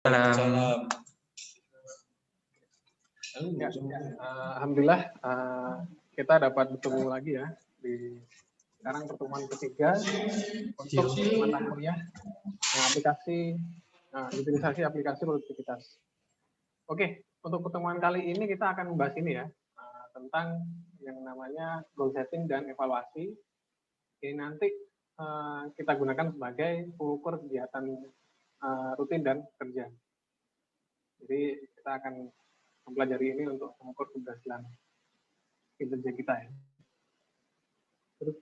Salam. Ya, alhamdulillah kita dapat bertemu lagi ya di sekarang pertemuan ketiga untuk mata kuliah utilisasi aplikasi produktivitas. Oke, untuk pertemuan kali ini kita akan membahas ini ya tentang yang namanya goal setting dan evaluasi. Ini nanti kita gunakan sebagai pengukur kegiatan rutin dan kerja. Jadi kita akan mempelajari ini untuk mengukur keberhasilan kinerja kita ya. Terus,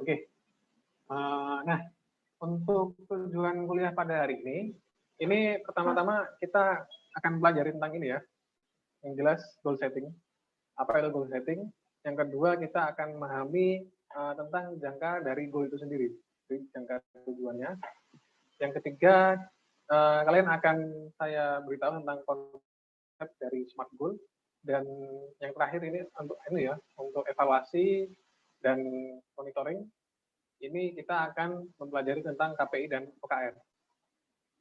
Oke. Nah, untuk tujuan kuliah pada hari ini pertama-tama kita akan belajar tentang ini ya. Yang jelas goal setting. Apa itu goal setting? Yang kedua kita akan memahami tentang jangka dari goal itu sendiri. Jadi jangka tujuannya. Yang ketiga, kalian akan saya beritahu tentang konsep dari SMART goal. Dan yang terakhir ini untuk evaluasi dan monitoring. Ini kita akan mempelajari tentang KPI dan OKR.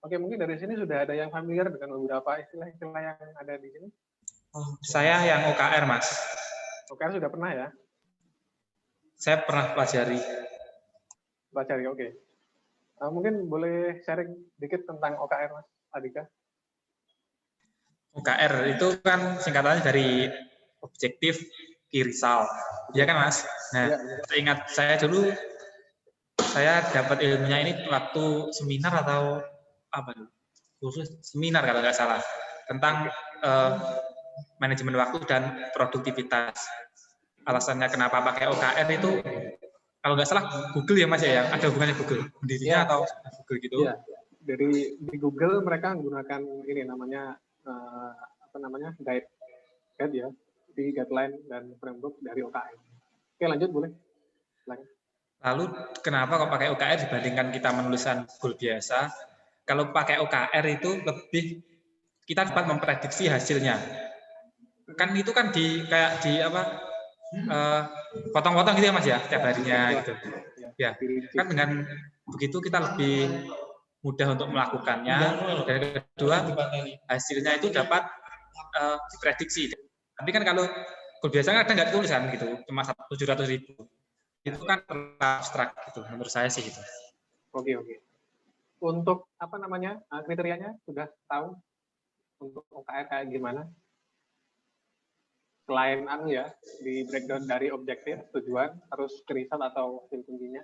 Oke, mungkin dari sini sudah ada yang familiar dengan beberapa istilah-istilah yang ada di sini? Oh, saya yang OKR, Mas. OKR sudah pernah ya? Saya pernah pelajari. Pelajari, oke. Mungkin boleh sharing dikit tentang OKR, Mas Adika? OKR itu kan singkatannya dari objektif key result. Iya kan, Mas? Nah, ya. Ingat saya dulu, saya dapat ilmunya ini waktu seminar atau apa dulu? Khusus seminar kalau nggak salah tentang manajemen waktu dan produktivitas. Alasannya kenapa pakai OKR itu kalau nggak salah Google ya Mas ya, ada hubungannya Google pendirinya atau Google gitu? Ya. Dari di Google mereka menggunakan ini namanya guide ya, di guideline dan framework dari OKR. Oke, lanjut boleh. Lalu kenapa kok pakai OKR dibandingkan kita menuliskan goal biasa? Kalau pakai OKR itu lebih kita dapat memprediksi hasilnya. Kan itu kan potong-potong gitu ya Mas ya, setiap harinya gitu. Ya, kan dengan begitu kita lebih mudah untuk melakukannya. Dan kedua, hasilnya itu dapat diprediksi. Tapi kan kalau goal biasa kan kadang nggak tulisan gitu, cuma 700.000. Itu kan abstrak gitu, menurut saya sih gitu. Oke. Untuk kriterianya sudah tahu untuk OKR kayak gimana? Selain di breakdown dari objektif, tujuan, harus result atau hasil tingginya.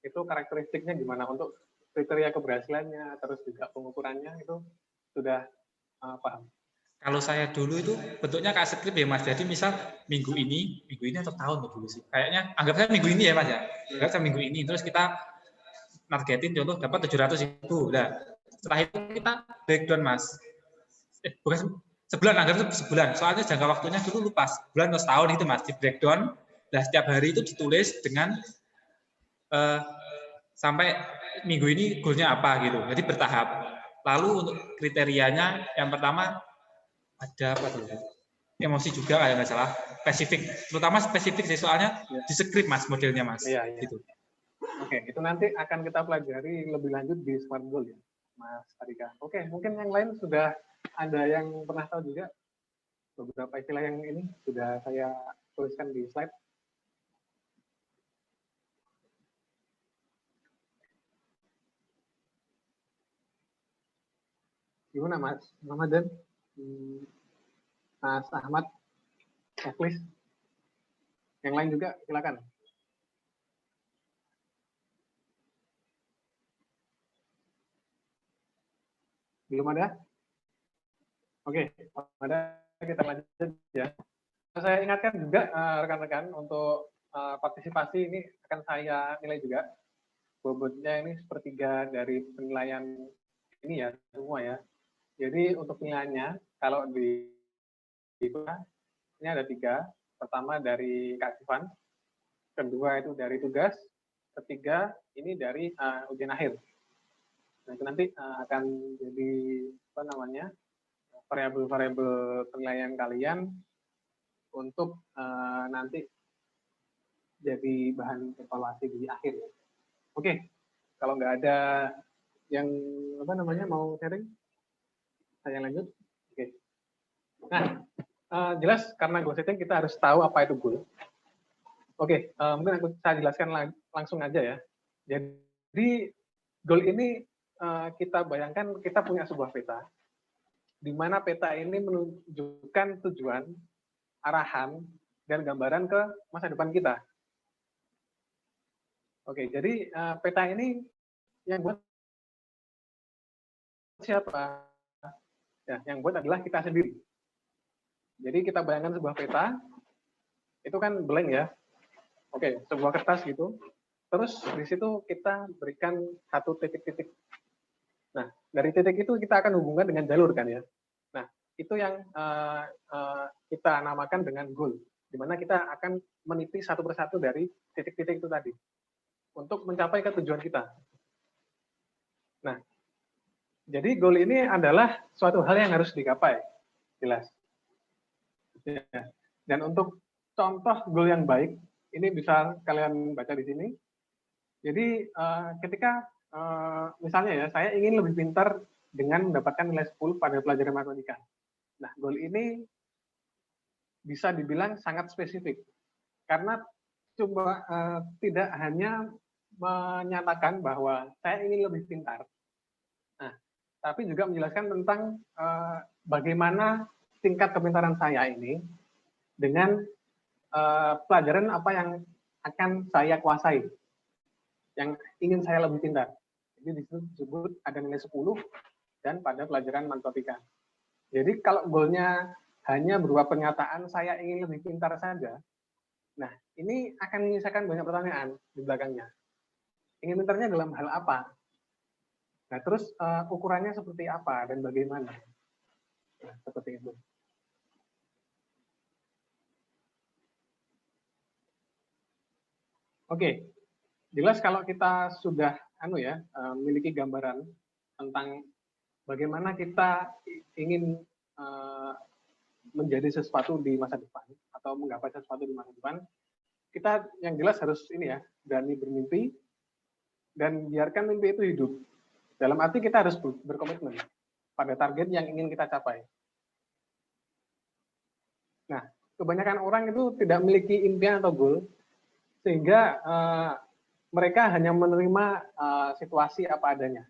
Itu karakteristiknya gimana untuk kriteria keberhasilannya, terus juga pengukurannya itu sudah paham? Kalau saya dulu itu bentuknya kayak skrip ya Mas. Jadi misal minggu ini atau tahun dulu sih. Kayaknya anggap saya minggu ini ya Mas ya. Anggap saya minggu ini. Terus kita targetin contoh dapat 700.000. Nah, setelah itu kita breakdown Mas. Bukan sebulan, anggap itu sebulan. Soalnya jangka waktunya dulu lupa. Bulan atau setahun itu Mas di breakdown. Nah, setiap hari itu ditulis dengan sampai minggu ini goalnya apa gitu. Jadi bertahap. Lalu untuk kriterianya yang pertama ada apa tuh? Emosi juga kayak nggak salah, spesifik, terutama spesifik sih soalnya di script Mas modelnya Mas. Iya. Gitu. Oke, itu nanti akan kita pelajari lebih lanjut di Smart Goal ya, Mas Adika. Oke, mungkin yang lain sudah ada yang pernah tahu juga beberapa istilah yang ini sudah saya tuliskan di slide. Gimana Mas Ramadan? Mas Ahmad, checklist. Yang lain juga silakan. Belum ada? Oke, ada kita lanjut ya. Saya ingatkan juga rekan-rekan untuk partisipasi ini akan saya nilai juga. Bobotnya ini sepertiga dari penilaian ini ya semua ya. Jadi untuk penilaiannya kalau di ini ada 3. Pertama dari keaktifan, kedua itu dari tugas, ketiga ini dari ujian akhir. Nah, itu nanti akan jadi apa namanya variabel-variabel penilaian kalian untuk nanti jadi bahan evaluasi di akhir. Oke, kalau nggak ada yang apa namanya mau sharing, saya lanjut. Oke. Nah, jelas karena goal setting kita harus tahu apa itu goal. Oke, mungkin saya jelaskan langsung aja ya. Jadi goal ini kita bayangkan kita punya sebuah peta, di mana peta ini menunjukkan tujuan, arahan, dan gambaran ke masa depan kita. Oke, jadi peta ini yang buat siapa? Ya, yang buat adalah kita sendiri. Jadi kita bayangkan sebuah peta, itu kan blank ya. Oke, sebuah kertas gitu. Terus di situ kita berikan satu titik-titik. Nah, dari titik itu kita akan hubungkan dengan jalur kan ya. Nah, itu yang kita namakan dengan goal, di mana kita akan meniti satu persatu dari titik-titik itu tadi untuk mencapai ke tujuan kita. Nah, jadi goal ini adalah suatu hal yang harus digapai, jelas. Ya. Dan untuk contoh goal yang baik, ini bisa kalian baca di sini. Jadi ketika misalnya ya, saya ingin lebih pintar dengan mendapatkan nilai 10 pada pelajaran matematika. Nah, goal ini bisa dibilang sangat spesifik. Karena coba tidak hanya menyatakan bahwa saya ingin lebih pintar. Nah, tapi juga menjelaskan tentang bagaimana tingkat kepintaran saya ini dengan pelajaran apa yang akan saya kuasai, yang ingin saya lebih pintar. Jadi disebut ada nilai 10 dan pada pelajaran matematika. Jadi kalau goalnya hanya berupa pernyataan saya ingin lebih pintar saja, nah ini akan menyisakan banyak pertanyaan di belakangnya. Ingin pintarnya dalam hal apa? Nah terus ukurannya seperti apa dan bagaimana? Nah, seperti itu. Oke, jelas kalau kita sudah memiliki gambaran tentang bagaimana kita ingin menjadi sesuatu di masa depan atau menggapai sesuatu di masa depan, kita yang jelas harus ini ya, berani bermimpi dan biarkan mimpi itu hidup. Dalam arti kita harus berkomitmen pada target yang ingin kita capai. Nah, kebanyakan orang itu tidak memiliki impian atau goal, sehingga mereka hanya menerima situasi apa adanya.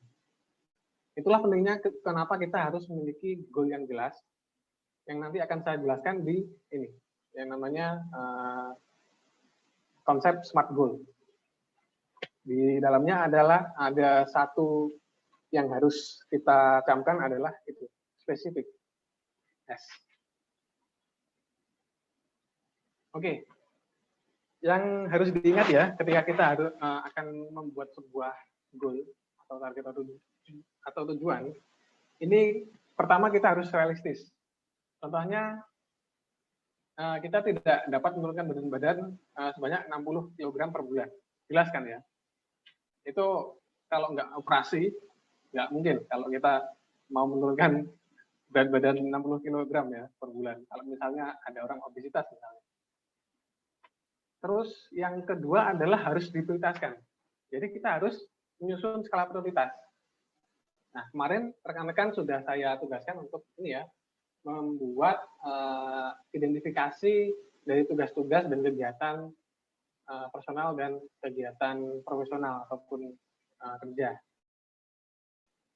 Itulah pentingnya kenapa kita harus memiliki goal yang jelas, yang nanti akan saya jelaskan di ini, yang namanya konsep SMART goal. Di dalamnya adalah ada satu yang harus kita camkan adalah itu, spesifik. Yes. Oke. Yang harus diingat ya, ketika kita akan membuat sebuah goal atau target atau tujuan, ini pertama kita harus realistis. Contohnya, kita tidak dapat menurunkan beban badan sebanyak 60 kg per bulan. Jelas kan ya? Itu kalau nggak operasi, nggak mungkin kalau kita mau menurunkan berat badan 60 kg ya per bulan. Kalau misalnya ada orang obesitas misalnya. Terus yang kedua adalah harus diprioritaskan. Jadi kita harus menyusun skala prioritas. Nah, kemarin rekan-rekan sudah saya tugaskan untuk ini ya, membuat identifikasi dari tugas-tugas dan kegiatan personal dan kegiatan profesional ataupun kerja.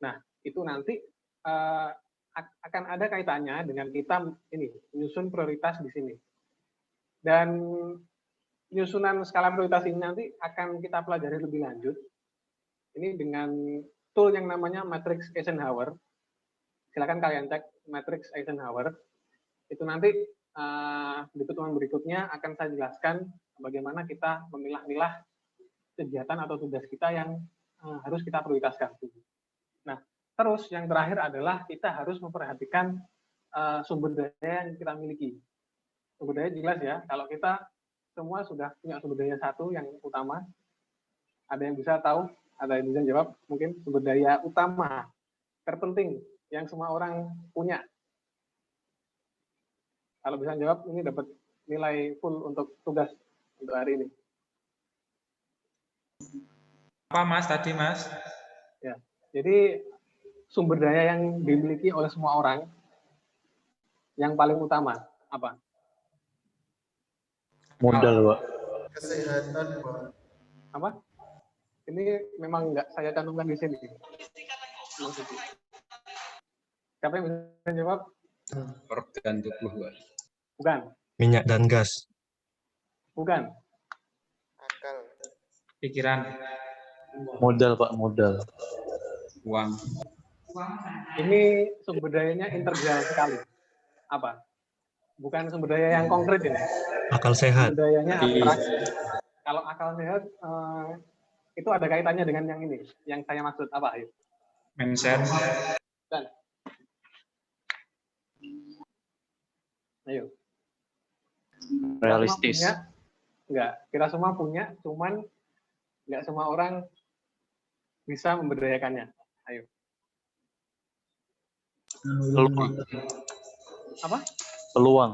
Nah, itu nanti akan ada kaitannya dengan kita ini menyusun prioritas di sini. Dan penyusunan skala prioritas ini nanti akan kita pelajari lebih lanjut. Ini dengan tool yang namanya Matrix Eisenhower. Silakan kalian cek Matrix Eisenhower. Itu nanti di pertemuan berikutnya akan saya jelaskan bagaimana kita memilah-milah kegiatan atau tugas kita yang harus kita prioritaskan. Nah, terus yang terakhir adalah kita harus memperhatikan sumber daya yang kita miliki. Sumber daya jelas ya, kalau kita semua sudah punya sumber daya satu yang utama, ada yang bisa tahu, ada yang bisa jawab, mungkin sumber daya utama, terpenting, yang semua orang punya. Kalau bisa jawab, ini dapat nilai full untuk tugas untuk hari ini. Apa Mas tadi Mas? Ya, jadi sumber daya yang dimiliki oleh semua orang, yang paling utama, apa? Modal, Pak. Kesehatan, Pak. Apa? Ini memang nggak saya cantumkan di sini. Siapa yang bisa jawab? Organ tubuh, Pak. Bukan. Minyak dan gas. Bukan. Akal. Pikiran. Modal, Pak, modal. Uang. Ini sumber dayanya integral sekali. Apa? Bukan sumber daya yang konkret ini. Akal sehat. Sumber dayanya abstrak. Kalau akal sehat, itu ada kaitannya dengan yang ini. Yang saya maksud apa? Ayo. Mindset. Dan. Ayo. Realistis. Enggak. Kita semua punya, cuman enggak semua orang bisa memberdayakannya. Ayo. Peluang. Apa? Peluang.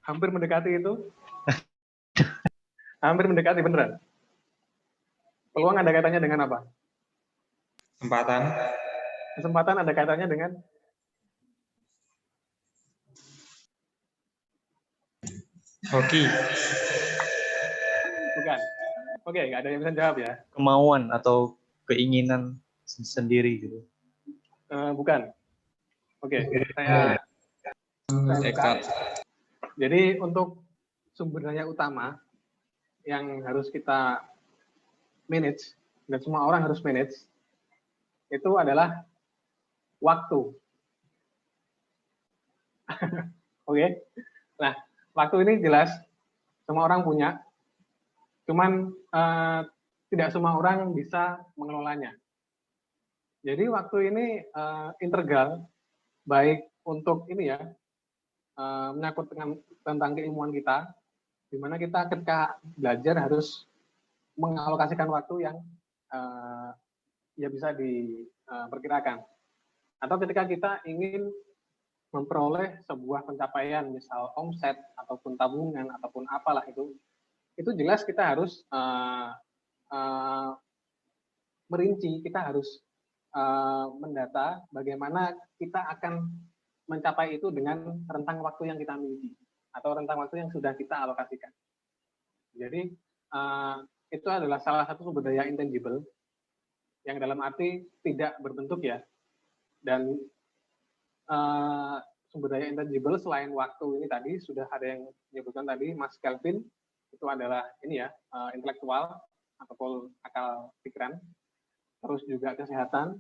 Hampir mendekati itu. Hampir mendekati beneran. Peluang ada kaitannya dengan apa? Kesempatan. Kesempatan ada kaitannya dengan Hoki. bukan. Oke, nggak ada yang bisa jawab ya. Kemauan atau keinginan sendiri gitu. Bukan. Oke, saya Tekad. Jadi untuk sumber daya utama yang harus kita manage dan semua orang harus manage itu adalah waktu. Oke. Nah, waktu ini jelas semua orang punya, cuman tidak semua orang bisa mengelolanya. Jadi waktu ini integral, baik untuk ini ya, menyangkut tentang keilmuan kita, di mana kita ketika belajar harus mengalokasikan waktu yang ya bisa diperkirakan. Atau ketika kita ingin memperoleh sebuah pencapaian, misal omset, ataupun tabungan, ataupun apalah itu jelas kita harus merinci, kita harus mendata bagaimana kita akan mencapai itu dengan rentang waktu yang kita miliki atau rentang waktu yang sudah kita alokasikan. Jadi itu adalah salah satu sumber daya intangible yang dalam arti tidak berbentuk ya. Dan sumber daya intangible selain waktu ini tadi sudah ada yang menyebutkan tadi Mas Kelvin, itu adalah ini ya, intelektual ataupun akal pikiran, terus juga kesehatan,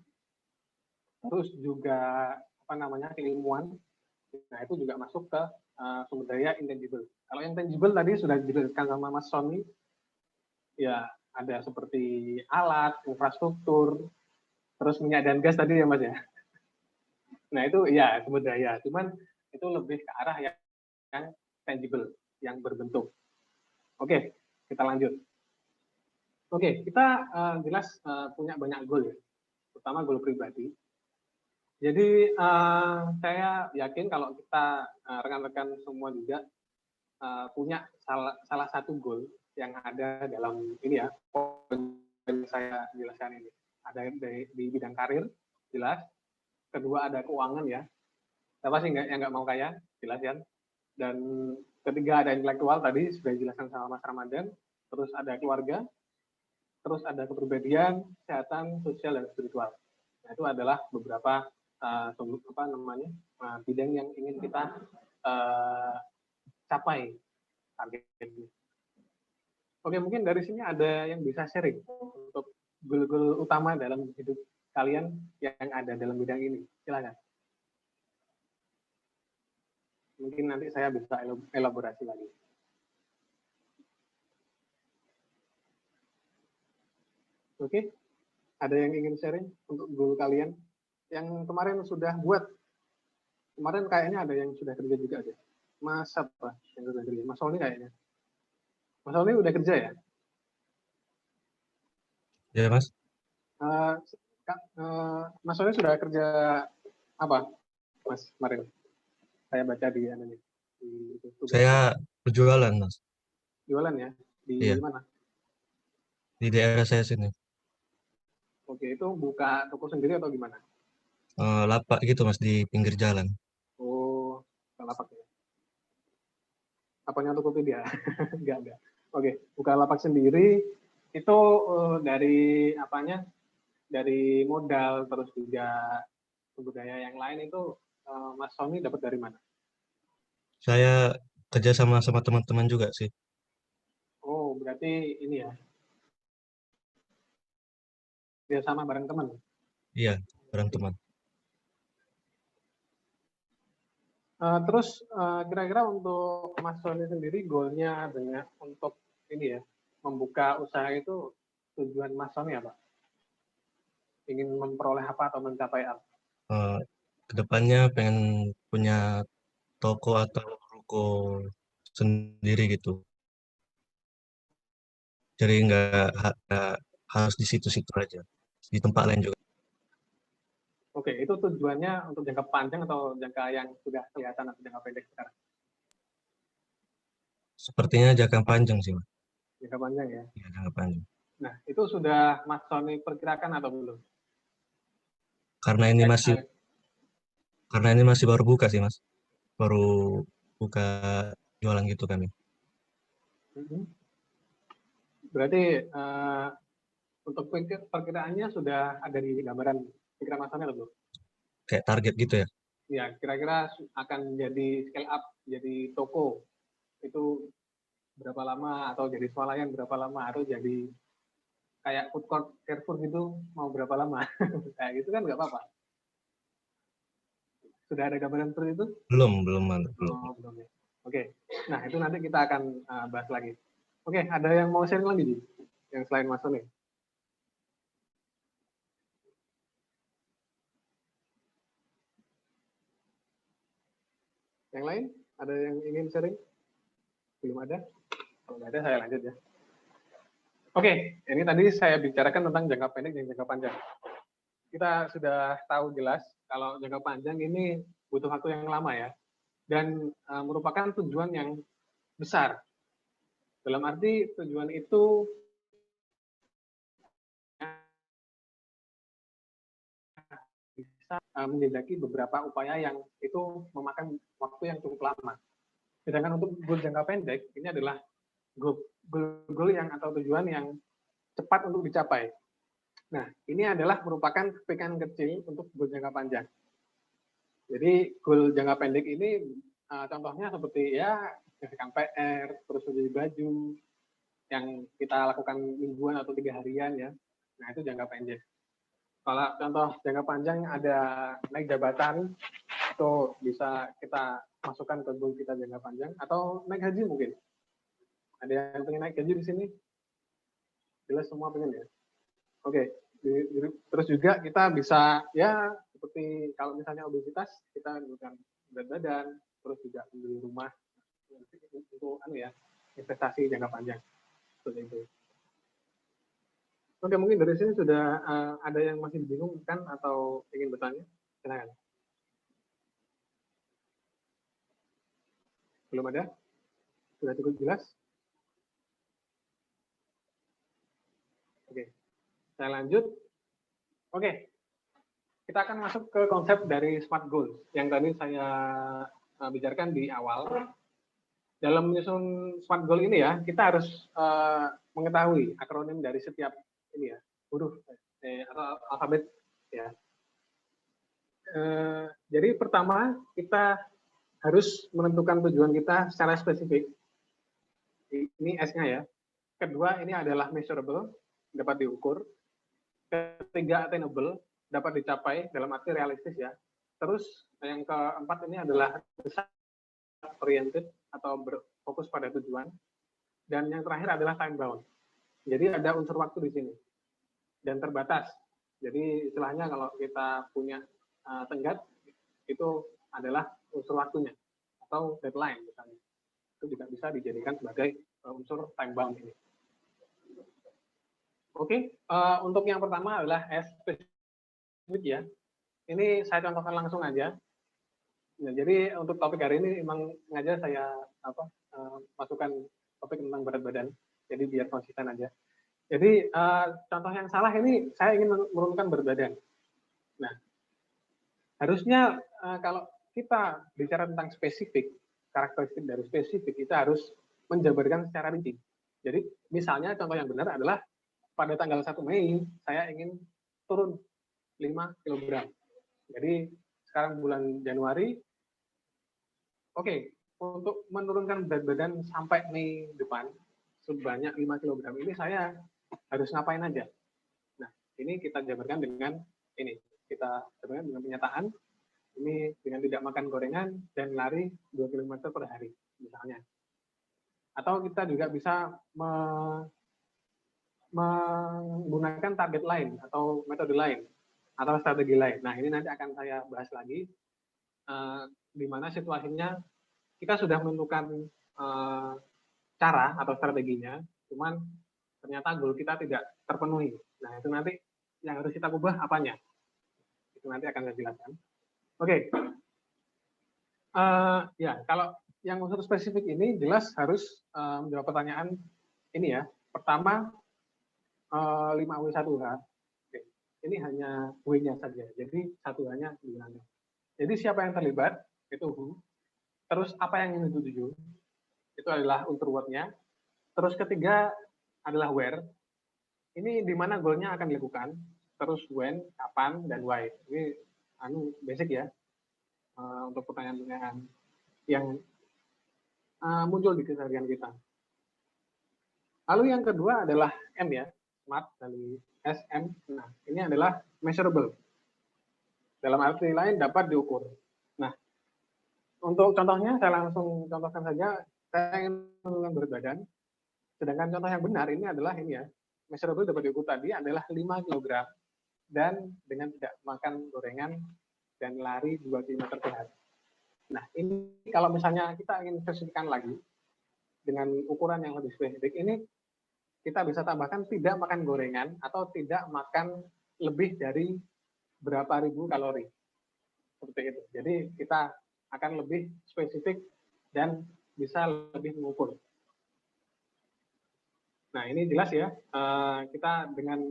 terus juga apa namanya keilmuan. Nah itu juga masuk ke sumber daya intangible. Kalau yang tangible tadi sudah dijelaskan sama Mas Sony, ya ada seperti alat, infrastruktur, terus minyak dan gas tadi ya Mas ya. Nah itu ya sumber daya, cuman itu lebih ke arah yang tangible, yang berbentuk. Oke, kita lanjut. Oke, kita jelas punya banyak goal ya, terutama goal pribadi. Jadi saya yakin kalau kita rekan-rekan semua juga punya salah satu goal yang ada dalam ini ya, yang saya jelaskan ini. Ada di bidang karir, jelas. Kedua ada keuangan ya. Siapa sih yang nggak mau kaya? Jelas kan? Dan ketiga ada intelektual tadi sudah dijelaskan sama Mas Ramadan. Terus ada keluarga. Terus ada kepribadian, kesehatan, sosial dan spiritual. Nah, itu adalah beberapa bidang yang ingin kita capai targetnya. Oke, mungkin dari sini ada yang bisa sharing untuk goal-goal utama dalam hidup kalian yang ada dalam bidang ini. Silakan. Mungkin nanti saya bisa elaborasi lagi. Oke, ada yang ingin sharing untuk goal kalian yang kemarin sudah buat Kemarin kayaknya ada yang sudah kerja juga deh. Mas apa yang sudah kerja? Mas Sony kayaknya. Mas Sony udah kerja ya? Ya, Mas. Eh, Mas Sony sudah kerja apa, Mas, kemarin? Saya baca di ini, di tugas. Saya berjualan, Mas. Jualan ya? Di Iya. mana? Di daerah saya sini. Oke, itu buka toko sendiri atau gimana? Lapak gitu, Mas, di pinggir jalan. Oh, buka lapak ya? Apanya Tokopedia? Enggak. Oke, buka lapak sendiri itu dari apanya? Dari modal terus juga sumber daya yang lain itu Mas Sony dapat dari mana? Saya kerja sama teman-teman juga sih. Oh, berarti ini ya, dia sama bareng teman. Iya, bareng teman. Terus kira-kira untuk Mas Sony sendiri goalnya dengan untuk ini ya, membuka usaha itu tujuan Mas Sony apa? Ingin memperoleh apa atau mencapai apa? Kedepannya pengen punya toko atau ruko sendiri gitu. Jadi nggak harus di situ-situ aja. Di tempat lain juga. Oke, itu tujuannya untuk jangka panjang atau jangka yang sudah kelihatan atau jangka pendek sekarang? Sepertinya jangka panjang sih, Mas. Jangka panjang ya. Iya, jangka panjang. Nah, itu sudah Mas Sony perkirakan atau belum? Karena ini masih baru buka sih, Mas. Baru buka jualan gitu kami. Berarti untuk perkiraannya sudah ada di gambaran pikiran Mas Sony atau belum? Kayak target gitu ya. Ya, kira-kira akan jadi scale up, jadi toko itu berapa lama, atau jadi swalayan berapa lama, atau jadi kayak food court Carrefour gitu mau berapa lama? Kayak gitu kan nggak apa-apa. Sudah ada gambaran seperti itu? Belum. Oh, belum ya. Oke, nah itu nanti kita akan bahas lagi. Oke, ada yang mau sharing lagi, Ji? Yang selain Mas Sony? Yang lain? Ada yang ingin sharing? Belum ada? Kalau nggak ada, saya lanjut ya. Oke, ini tadi saya bicarakan tentang jangka pendek dan jangka panjang. Kita sudah tahu jelas kalau jangka panjang ini butuh waktu yang lama ya, dan merupakan tujuan yang besar. Dalam arti tujuan itu bisa menjejaki beberapa upaya yang itu memakan waktu yang cukup lama. Sedangkan untuk goal jangka pendek, ini adalah goal yang atau tujuan yang cepat untuk dicapai. Nah, ini adalah merupakan kepingan kecil untuk goal jangka panjang. Jadi goal jangka pendek ini contohnya seperti ya menyelesaikan PR, terus menjadi baju yang kita lakukan mingguan atau 3 harian ya. Nah, itu jangka pendek. Kalau contoh jangka panjang ada naik jabatan, itu bisa kita masukkan ke goal kita jangka panjang, atau naik haji mungkin. Ada yang pengen naik haji di sini? Jelas semua pengen ya? Oke. Terus juga kita bisa ya seperti kalau misalnya obesitas, kita menggunakan berat badan, terus juga membeli rumah untuk investasi jangka panjang. Seperti itu. Oke, mungkin dari sini sudah ada yang masih bingung kan atau ingin bertanya? Silakan. Belum ada? Sudah cukup jelas? Oke, saya lanjut. Oke, kita akan masuk ke konsep dari SMART Goals yang tadi saya bicarakan di awal. Dalam menyusun SMART Goal ini ya, kita harus mengetahui akronim dari setiap ini ya, huruf atau alfabet ya. Jadi pertama kita harus menentukan tujuan kita secara spesifik. Ini S-nya ya. Kedua ini adalah measurable, dapat diukur. Ketiga attainable, dapat dicapai dalam arti realistis ya. Terus yang keempat ini adalah result oriented atau berfokus pada tujuan. Dan yang terakhir adalah time bound. Jadi ada unsur waktu di sini dan terbatas. Jadi istilahnya kalau kita punya tenggat itu adalah unsur waktunya atau deadline misalnya. Itu juga bisa dijadikan sebagai unsur time bound ini. Oke, untuk yang pertama adalah S specific ya. Ini saya contohkan langsung aja. Nah, jadi untuk topik hari ini memang sengaja saya masukkan topik tentang berat badan. Jadi biar konsisten aja. Jadi contoh yang salah ini saya ingin menurunkan berat badan. Nah, harusnya kalau kita bicara tentang spesifik, karakteristik dari spesifik, kita harus menjabarkan secara rinci. Jadi misalnya contoh yang benar adalah pada tanggal 1 Mei saya ingin turun 5 kg. Jadi sekarang bulan Januari, oke, untuk menurunkan berat badan sampai Mei depan sebanyak 5 kg ini saya harus ngapain aja. Nah, ini kita jabarkan dengan ini. Kita jabarkan dengan kenyataan. Ini dengan tidak makan gorengan dan lari 2 km per hari, misalnya. Atau kita juga bisa menggunakan target lain atau metode lain atau strategi lain. Nah, ini nanti akan saya bahas lagi di mana situasinya kita sudah menentukan cara atau strateginya, cuman ternyata goal kita tidak terpenuhi. Nah, itu nanti yang harus kita ubah apanya? Itu nanti akan saya jelaskan. Oke. Ya, kalau yang unsur spesifik ini jelas harus menjawab pertanyaan ini ya. Pertama, 5W1H. Oke. Ini hanya W-nya saja. Jadi 1H-nya digunakan. Jadi siapa yang terlibat? Itu who. Terus apa yang ingin dituju? Itu adalah unsur what-nya. Terus ketiga adalah where. Ini di mana goal-nya akan dilakukan. Terus when, kapan, dan why. Ini basic ya. Untuk pertanyaan-pertanyaan yang muncul di keseharian kita. Lalu yang kedua adalah M ya. Smart dari SM. Nah, ini adalah measurable. Dalam arti lain dapat diukur. Nah, untuk contohnya saya langsung contohkan saja. Saya ingin menurunkan berat badan. Sedangkan contoh yang benar ini adalah ini ya. Measurable dapat diukur tadi adalah 5 kg dan dengan tidak makan gorengan dan lari 2 km per hari. Nah, ini kalau misalnya kita ingin spesifikkan lagi dengan ukuran yang lebih spesifik, ini kita bisa tambahkan tidak makan gorengan atau tidak makan lebih dari berapa ribu kalori. Seperti itu. Jadi kita akan lebih spesifik dan bisa lebih mengukur. Nah, ini jelas ya. Kita dengan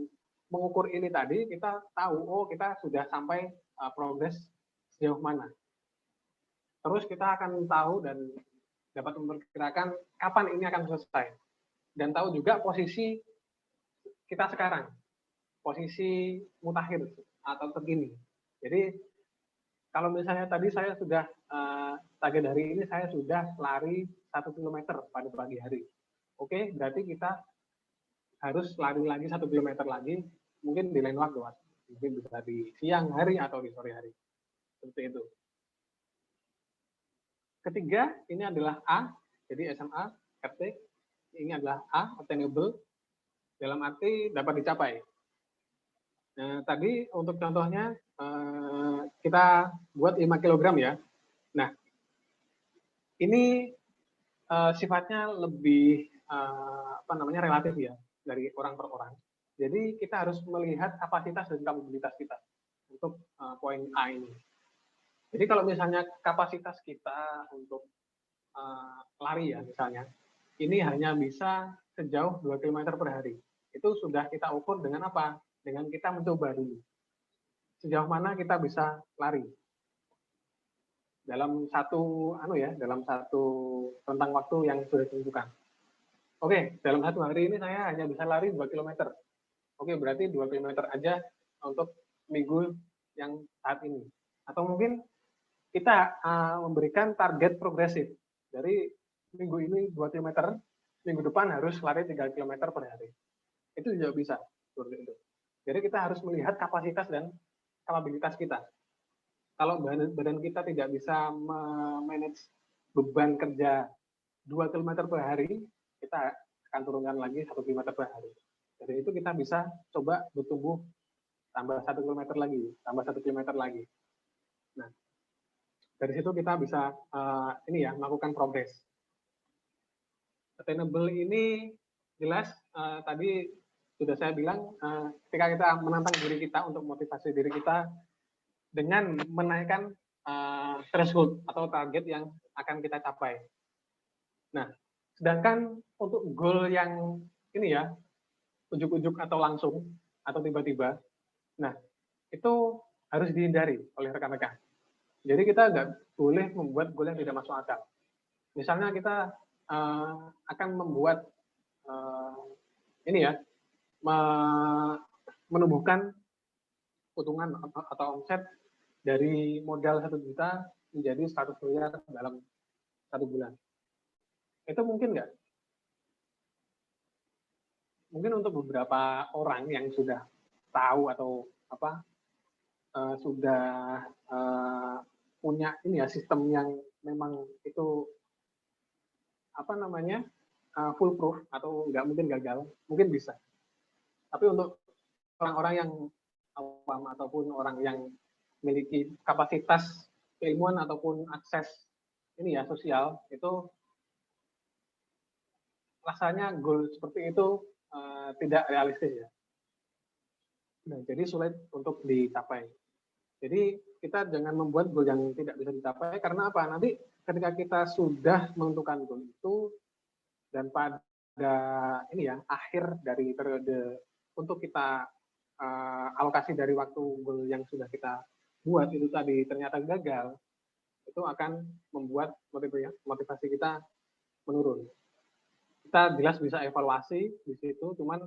mengukur ini tadi, kita tahu, oh kita sudah sampai progres sejauh mana. Terus kita akan tahu dan dapat memperkirakan kapan ini akan selesai. Dan tahu juga posisi kita sekarang, posisi mutakhir atau terkini. Jadi kalau misalnya tadi saya sudah target hari ini saya sudah lari 1 km pada pagi hari. Oke, berarti kita harus lari lagi 1 km lagi, mungkin di lain waktu, mungkin bisa di siang hari atau di sore hari. Seperti itu. Ketiga, ini adalah A, jadi SMA, RT, ini adalah A, attainable, dalam arti dapat dicapai. Nah, tadi untuk contohnya, kita buat 5 kg ya. Nah, ini sifatnya lebih, relatif ya, dari orang per orang. Jadi kita harus melihat kapasitas dan kapabilitas kita untuk poin A ini. Jadi kalau misalnya kapasitas kita untuk lari ya misalnya, ini hanya bisa sejauh 2 km per hari. Itu sudah kita ukur dengan apa? Dengan kita mencoba dulu. Sejauh mana kita bisa lari. Dalam satu rentang waktu yang sudah ditentukan. Oke, dalam satu hari ini saya hanya bisa lari 2 km. Oke, berarti 2 km aja untuk minggu yang saat ini. Atau mungkin kita memberikan target progresif. Dari minggu ini 2 km, minggu depan harus lari 3 km per hari. Itu juga bisa. Seperti itu. Jadi kita harus melihat kapasitas dan kapabilitas kita. Kalau badan kita tidak bisa memanage beban kerja 2 km per hari, kita akan turunkan lagi 1 km per hari. Dari itu kita bisa coba bertumbuh tambah 1 km lagi, tambah 1 km lagi. Nah, dari situ kita bisa ini ya, melakukan progres. Attainable ini jelas tadi sudah saya bilang, ketika kita menantang diri kita untuk motivasi diri kita dengan menaikkan threshold atau target yang akan kita capai. Nah, sedangkan untuk goal yang ini ya, ujuk-ujuk atau langsung atau tiba-tiba, nah itu harus dihindari oleh rekan-rekan. Jadi kita nggak boleh membuat goal yang tidak masuk akal. Misalnya kita akan membuat ini ya, menumbuhkan keuntungan atau omset dari modal 1 juta menjadi 100 miliar dalam 1 bulan. Itu mungkin nggak? Mungkin untuk beberapa orang yang sudah tahu atau sudah punya ini ya, sistem yang memang itu foolproof atau nggak mungkin gagal, mungkin bisa. Tapi untuk orang-orang yang awam ataupun orang yang memiliki kapasitas keilmuan ataupun akses ini ya sosial, itu rasanya goal seperti itu tidak realistis ya. Nah, jadi sulit untuk dicapai. Jadi kita jangan membuat goal yang tidak bisa dicapai, karena apa? Nanti ketika kita sudah menentukan goal itu dan pada ini ya akhir dari periode untuk kita alokasi dari waktu goal yang sudah kita buat itu tadi ternyata gagal, itu akan membuat motivasi kita menurun. Kita jelas bisa evaluasi di situ, cuman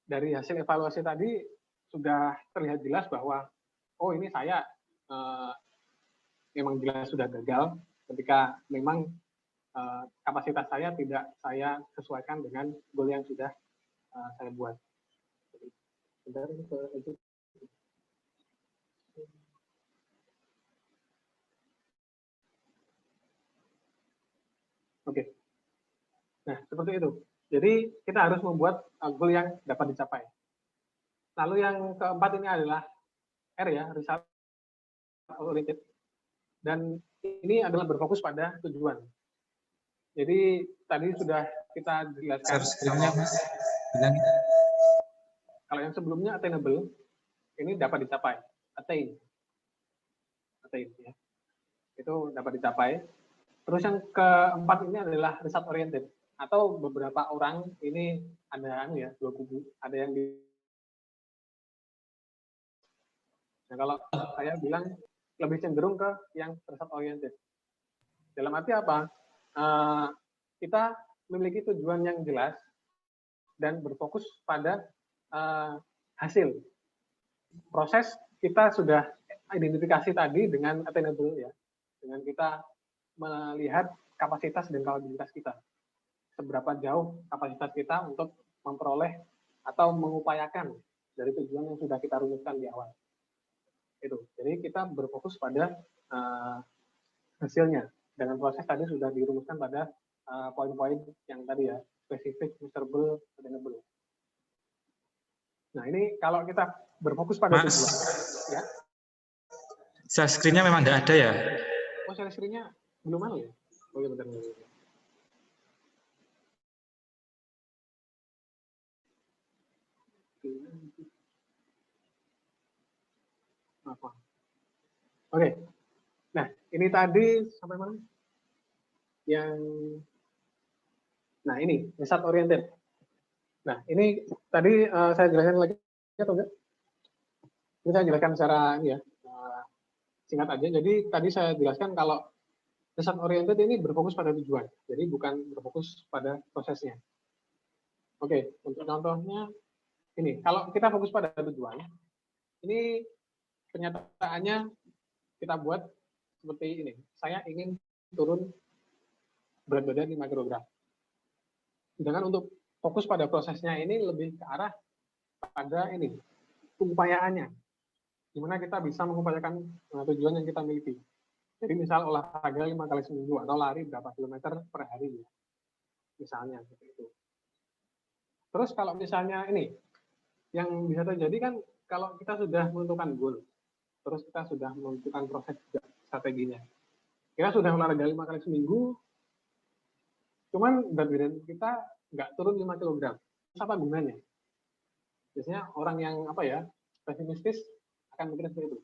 dari hasil evaluasi tadi sudah terlihat jelas bahwa oh ini saya memang jelas sudah gagal ketika memang kapasitas saya tidak saya sesuaikan dengan goal yang sudah saya buat. Sebentar, Oke. Nah, seperti itu. Jadi kita harus membuat goal yang dapat dicapai. Lalu yang keempat ini adalah R ya, result oriented. Dan ini adalah berfokus pada tujuan. Jadi tadi sudah kita jelaskan. Screen-nya, Mas. Bilang. Kalau yang sebelumnya attainable, ini dapat dicapai. Attain ya. Itu dapat dicapai. Terus yang keempat ini adalah result oriented. Atau beberapa orang ini ada dua kubu. Ada yang Nah, kalau saya bilang lebih cenderung ke yang result oriented. Dalam arti apa? Kita memiliki tujuan yang jelas dan berfokus pada hasil. Proses kita sudah identifikasi tadi dengan attainable ya. Dengan kita melihat kapasitas dan kapabilitas kita. Seberapa jauh kapasitas kita untuk memperoleh atau mengupayakan dari tujuan yang sudah kita rumuskan di awal. Itu. Jadi kita berfokus pada hasilnya. Dengan proses tadi sudah dirumuskan pada poin-poin yang tadi ya, spesifik, measurable, attainable. Nah ini kalau kita berfokus pada tujuan, ya. Share screen-nya memang tidak ada ya? Oh, share screen-nya belum ada ya? Oh iya bentar. Oke. Nah, ini tadi sampai mana? Nah ini result oriented. Nah ini tadi saya jelaskan lagi atau enggak? Ini saya jelaskan secara ini ya, singkat aja. Jadi tadi saya jelaskan kalau result oriented ini berfokus pada tujuan, jadi bukan berfokus pada prosesnya. Oke, untuk contohnya ini, kalau kita fokus pada tujuan, ini kenyataannya kita buat seperti ini. Saya ingin turun berat badan 5 kg. Sedangkan untuk fokus pada prosesnya ini lebih ke arah pada ini, pengupayaannya. Gimana kita bisa mengupayakan tujuan yang kita miliki. Jadi misal olahraga 5 kali seminggu atau lari berapa kilometer per hari. Misalnya seperti itu. Terus kalau misalnya ini, yang bisa terjadi kan kalau kita sudah menentukan goal, terus kita sudah menentukan proses juga strateginya. kita sudah olahraga 5 kali seminggu, cuman berat badan kita nggak turun 5 kg. Apa gunanya? Biasanya orang yang pesimistis akan mikir seperti itu.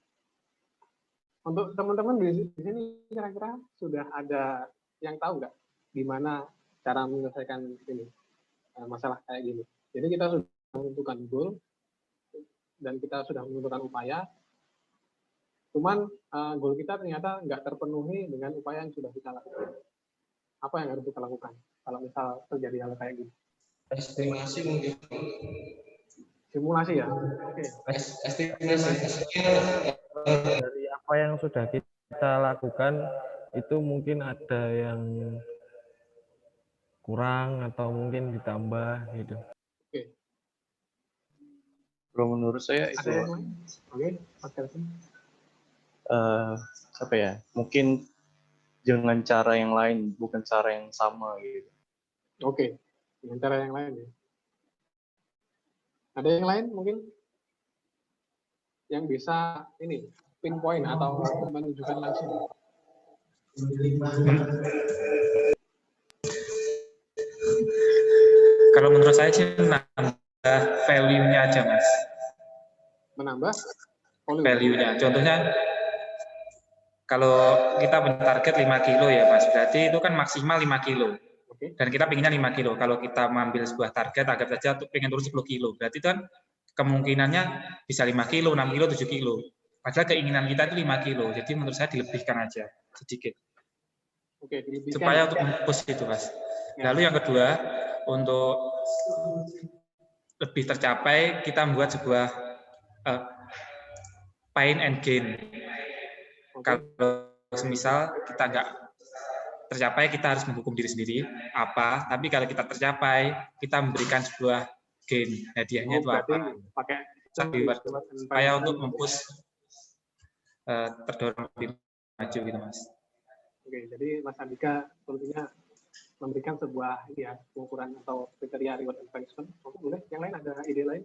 Untuk teman-teman di sini kira-kira sudah ada yang tahu nggak gimana cara menyelesaikan ini masalah kayak gini? Jadi kita sudah menentukan goal dan kita sudah menentukan upaya. Cuman goal kita ternyata nggak terpenuhi dengan upaya yang sudah kita lakukan. Apa yang harus kita lakukan kalau misal terjadi hal kayak gini? Estimasi mungkin. Simulasi ya. Oke. Estimasi dari apa yang sudah kita lakukan itu mungkin ada yang kurang atau mungkin ditambah gitu. Oke. Kalau menurut saya Ada itu yang lain? Oke, Mas Kelvin. apa ya? Mungkin dengan cara yang lain, bukan cara yang sama gitu. Oke, dengan cara yang lain ya. Ada yang lain mungkin yang bisa ini pinpoint atau menunjukkan langsung. Kalau menurut saya sih menambah value-nya aja, Mas. Menambah volume. Value-nya. Contohnya, kalau kita punya target 5 kilo ya, Mas. Berarti itu kan maksimal 5 kilo. Oke. Dan kita pengennya 5 kilo. Kalau kita mengambil sebuah target, anggap saja pengen turun 10 kilo. Berarti itu kan kemungkinannya bisa 5 kilo, 6 kilo, 7 kilo. Padahal keinginan kita itu 5 kilo. Jadi menurut saya dilebihkan aja sedikit. Oke, dilebihkan. Supaya untuk mempush itu, Mas. Lalu yang kedua, untuk lebih tercapai, kita membuat sebuah pain and gain. Kalau semisal kita nggak tercapai, kita harus menghukum diri sendiri apa, tapi kalau kita tercapai, kita memberikan sebuah gain, hadiahnya itu apa? Pakai supaya untuk mempush terdorong lebih maju gitu, Mas. Oke, jadi Mas Andika tentunya memberikan sebuah pengukuran atau kriteria reward and punishment. Boleh, yang lain ada ide lain?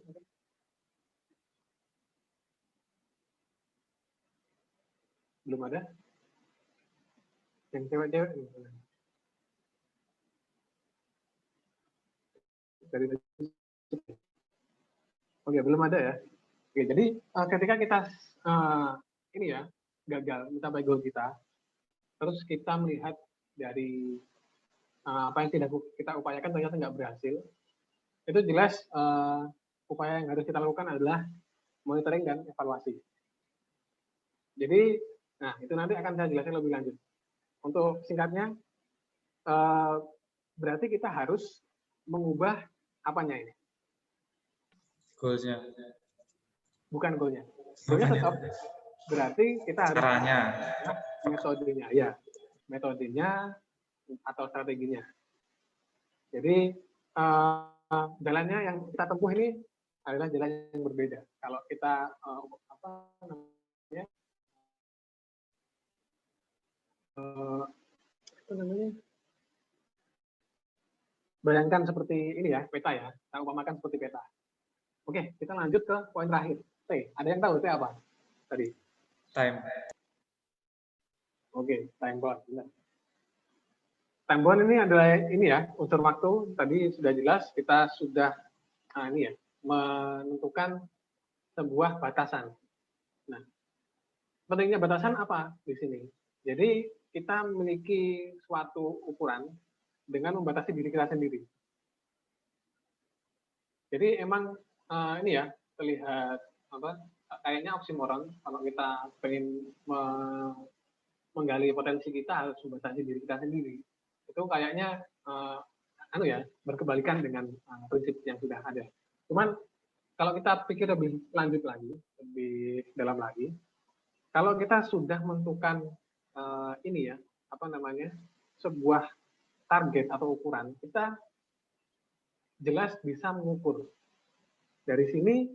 Belum ada? Yang cewek-cewek? Oke, belum ada ya. Oke, jadi ketika kita gagal mencapai goal kita, terus kita melihat dari apa yang tidak kita upayakan ternyata nggak berhasil, itu jelas upaya yang harus kita lakukan adalah monitoring dan evaluasi. Jadi, nah itu nanti akan saya jelaskan lebih lanjut. Untuk singkatnya, berarti kita harus mengubah apanya ini? Goalsnya. Bukan goalnya. Goalnya tetap. Berarti kita harus caranya, metodenya, ya, metodenya atau strateginya. Jadi jalannya yang kita tempuh ini adalah jalan yang berbeda. Kalau kita bayangkan seperti ini ya, peta ya. Kita umpamakan seperti peta. Oke, kita lanjut ke poin terakhir. T. Ada yang tahu T apa? Tadi. time. Oke, time bound. Benar. Time bound ini adalah unsur waktu. Tadi sudah jelas kita sudah menentukan sebuah batasan. Nah, pentingnya batasan apa di sini? Jadi kita memiliki suatu ukuran dengan membatasi diri kita sendiri. Jadi emang terlihat kayaknya oksimoron kalau kita pengen menggali potensi kita harus membatasi diri kita sendiri. Itu kayaknya berkebalikan dengan prinsip yang sudah ada. Cuman kalau kita pikir lebih lanjut lagi, lebih dalam lagi, kalau kita sudah menentukan sebuah target atau ukuran, kita jelas bisa mengukur. Dari sini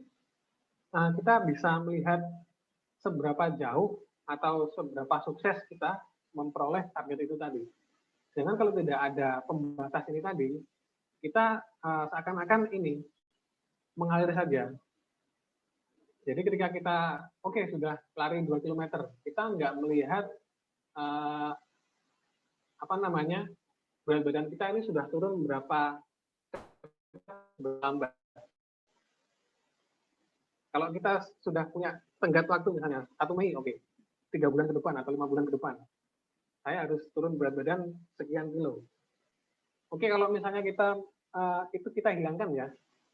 kita bisa melihat seberapa jauh atau seberapa sukses kita memperoleh target itu tadi. Jangan kalau tidak ada pembatas ini tadi, kita seakan-akan mengalir saja. Jadi ketika kita sudah lari 2 km, kita nggak melihat apa namanya, berat badan kita ini sudah turun berapa bertambah. Kalau kita sudah punya tenggat waktu misalnya 1 Mei, oke, 3 bulan ke depan atau 5 bulan ke depan, saya harus turun berat badan sekian kilo. Oke, kalau misalnya kita itu kita hilangkan ya,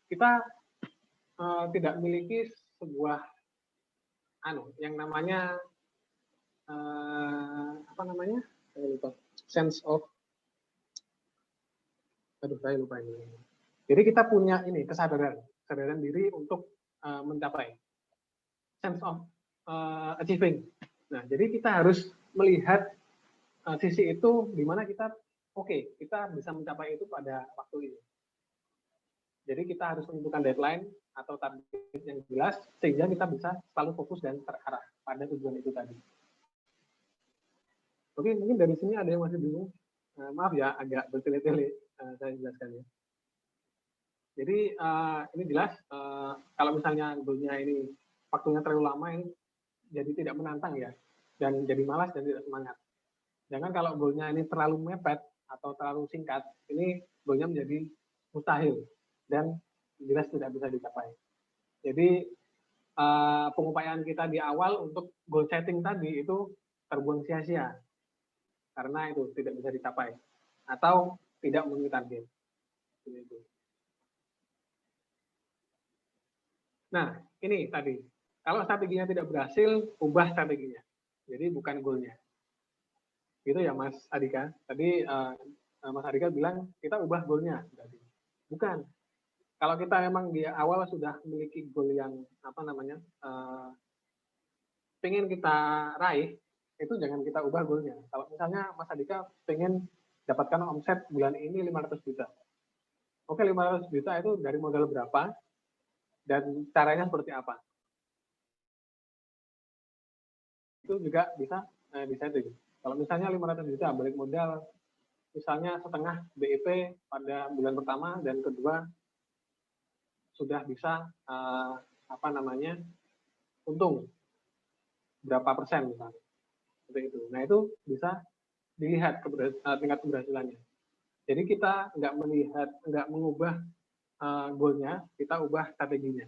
kita tidak memiliki sebuah yang namanya apa namanya, saya lupa, sense of, saya lupa ini. Jadi kita punya ini kesadaran diri untuk mencapai sense of achieving. Nah, jadi kita harus melihat sisi itu di mana kita kita bisa mencapai itu pada waktu ini. Jadi kita harus menentukan deadline atau target yang jelas sehingga kita bisa selalu fokus dan terarah pada tujuan itu tadi. Oke, mungkin dari sini ada yang masih bingung. Maaf ya, agak bertele-tele saya jelaskan ya. Jadi ini jelas kalau misalnya goalnya ini waktunya terlalu lama ini jadi tidak menantang ya, dan jadi malas dan tidak semangat. Jangan kalau goalnya ini terlalu mepet atau terlalu singkat, ini goalnya menjadi mustahil dan jelas tidak bisa dicapai. Jadi pengupayaan kita di awal untuk goal setting tadi itu terbuang sia-sia karena itu tidak bisa dicapai atau tidak memenuhi target. Nah, ini tadi. Kalau strateginya tidak berhasil, ubah strateginya. Jadi bukan goalnya. Gitu ya Mas Adika. Tadi Mas Adika bilang kita ubah goalnya. Bukan. Kalau kita memang di awal sudah memiliki goal yang apa namanya pengen kita raih, itu jangan kita ubah goalnya. Kalau misalnya Mas Adika pengen dapatkan omset bulan ini 500 juta. Oke, 500 juta itu dari modal berapa dan caranya seperti apa? Itu juga bisa disetting. Kalau misalnya 500 juta balik modal misalnya setengah BIP pada bulan pertama dan kedua sudah bisa apa namanya untung berapa persen misalnya seperti itu. Nah itu bisa dilihat tingkat keberhasilannya. Jadi kita nggak mengubah goalnya, kita ubah strateginya.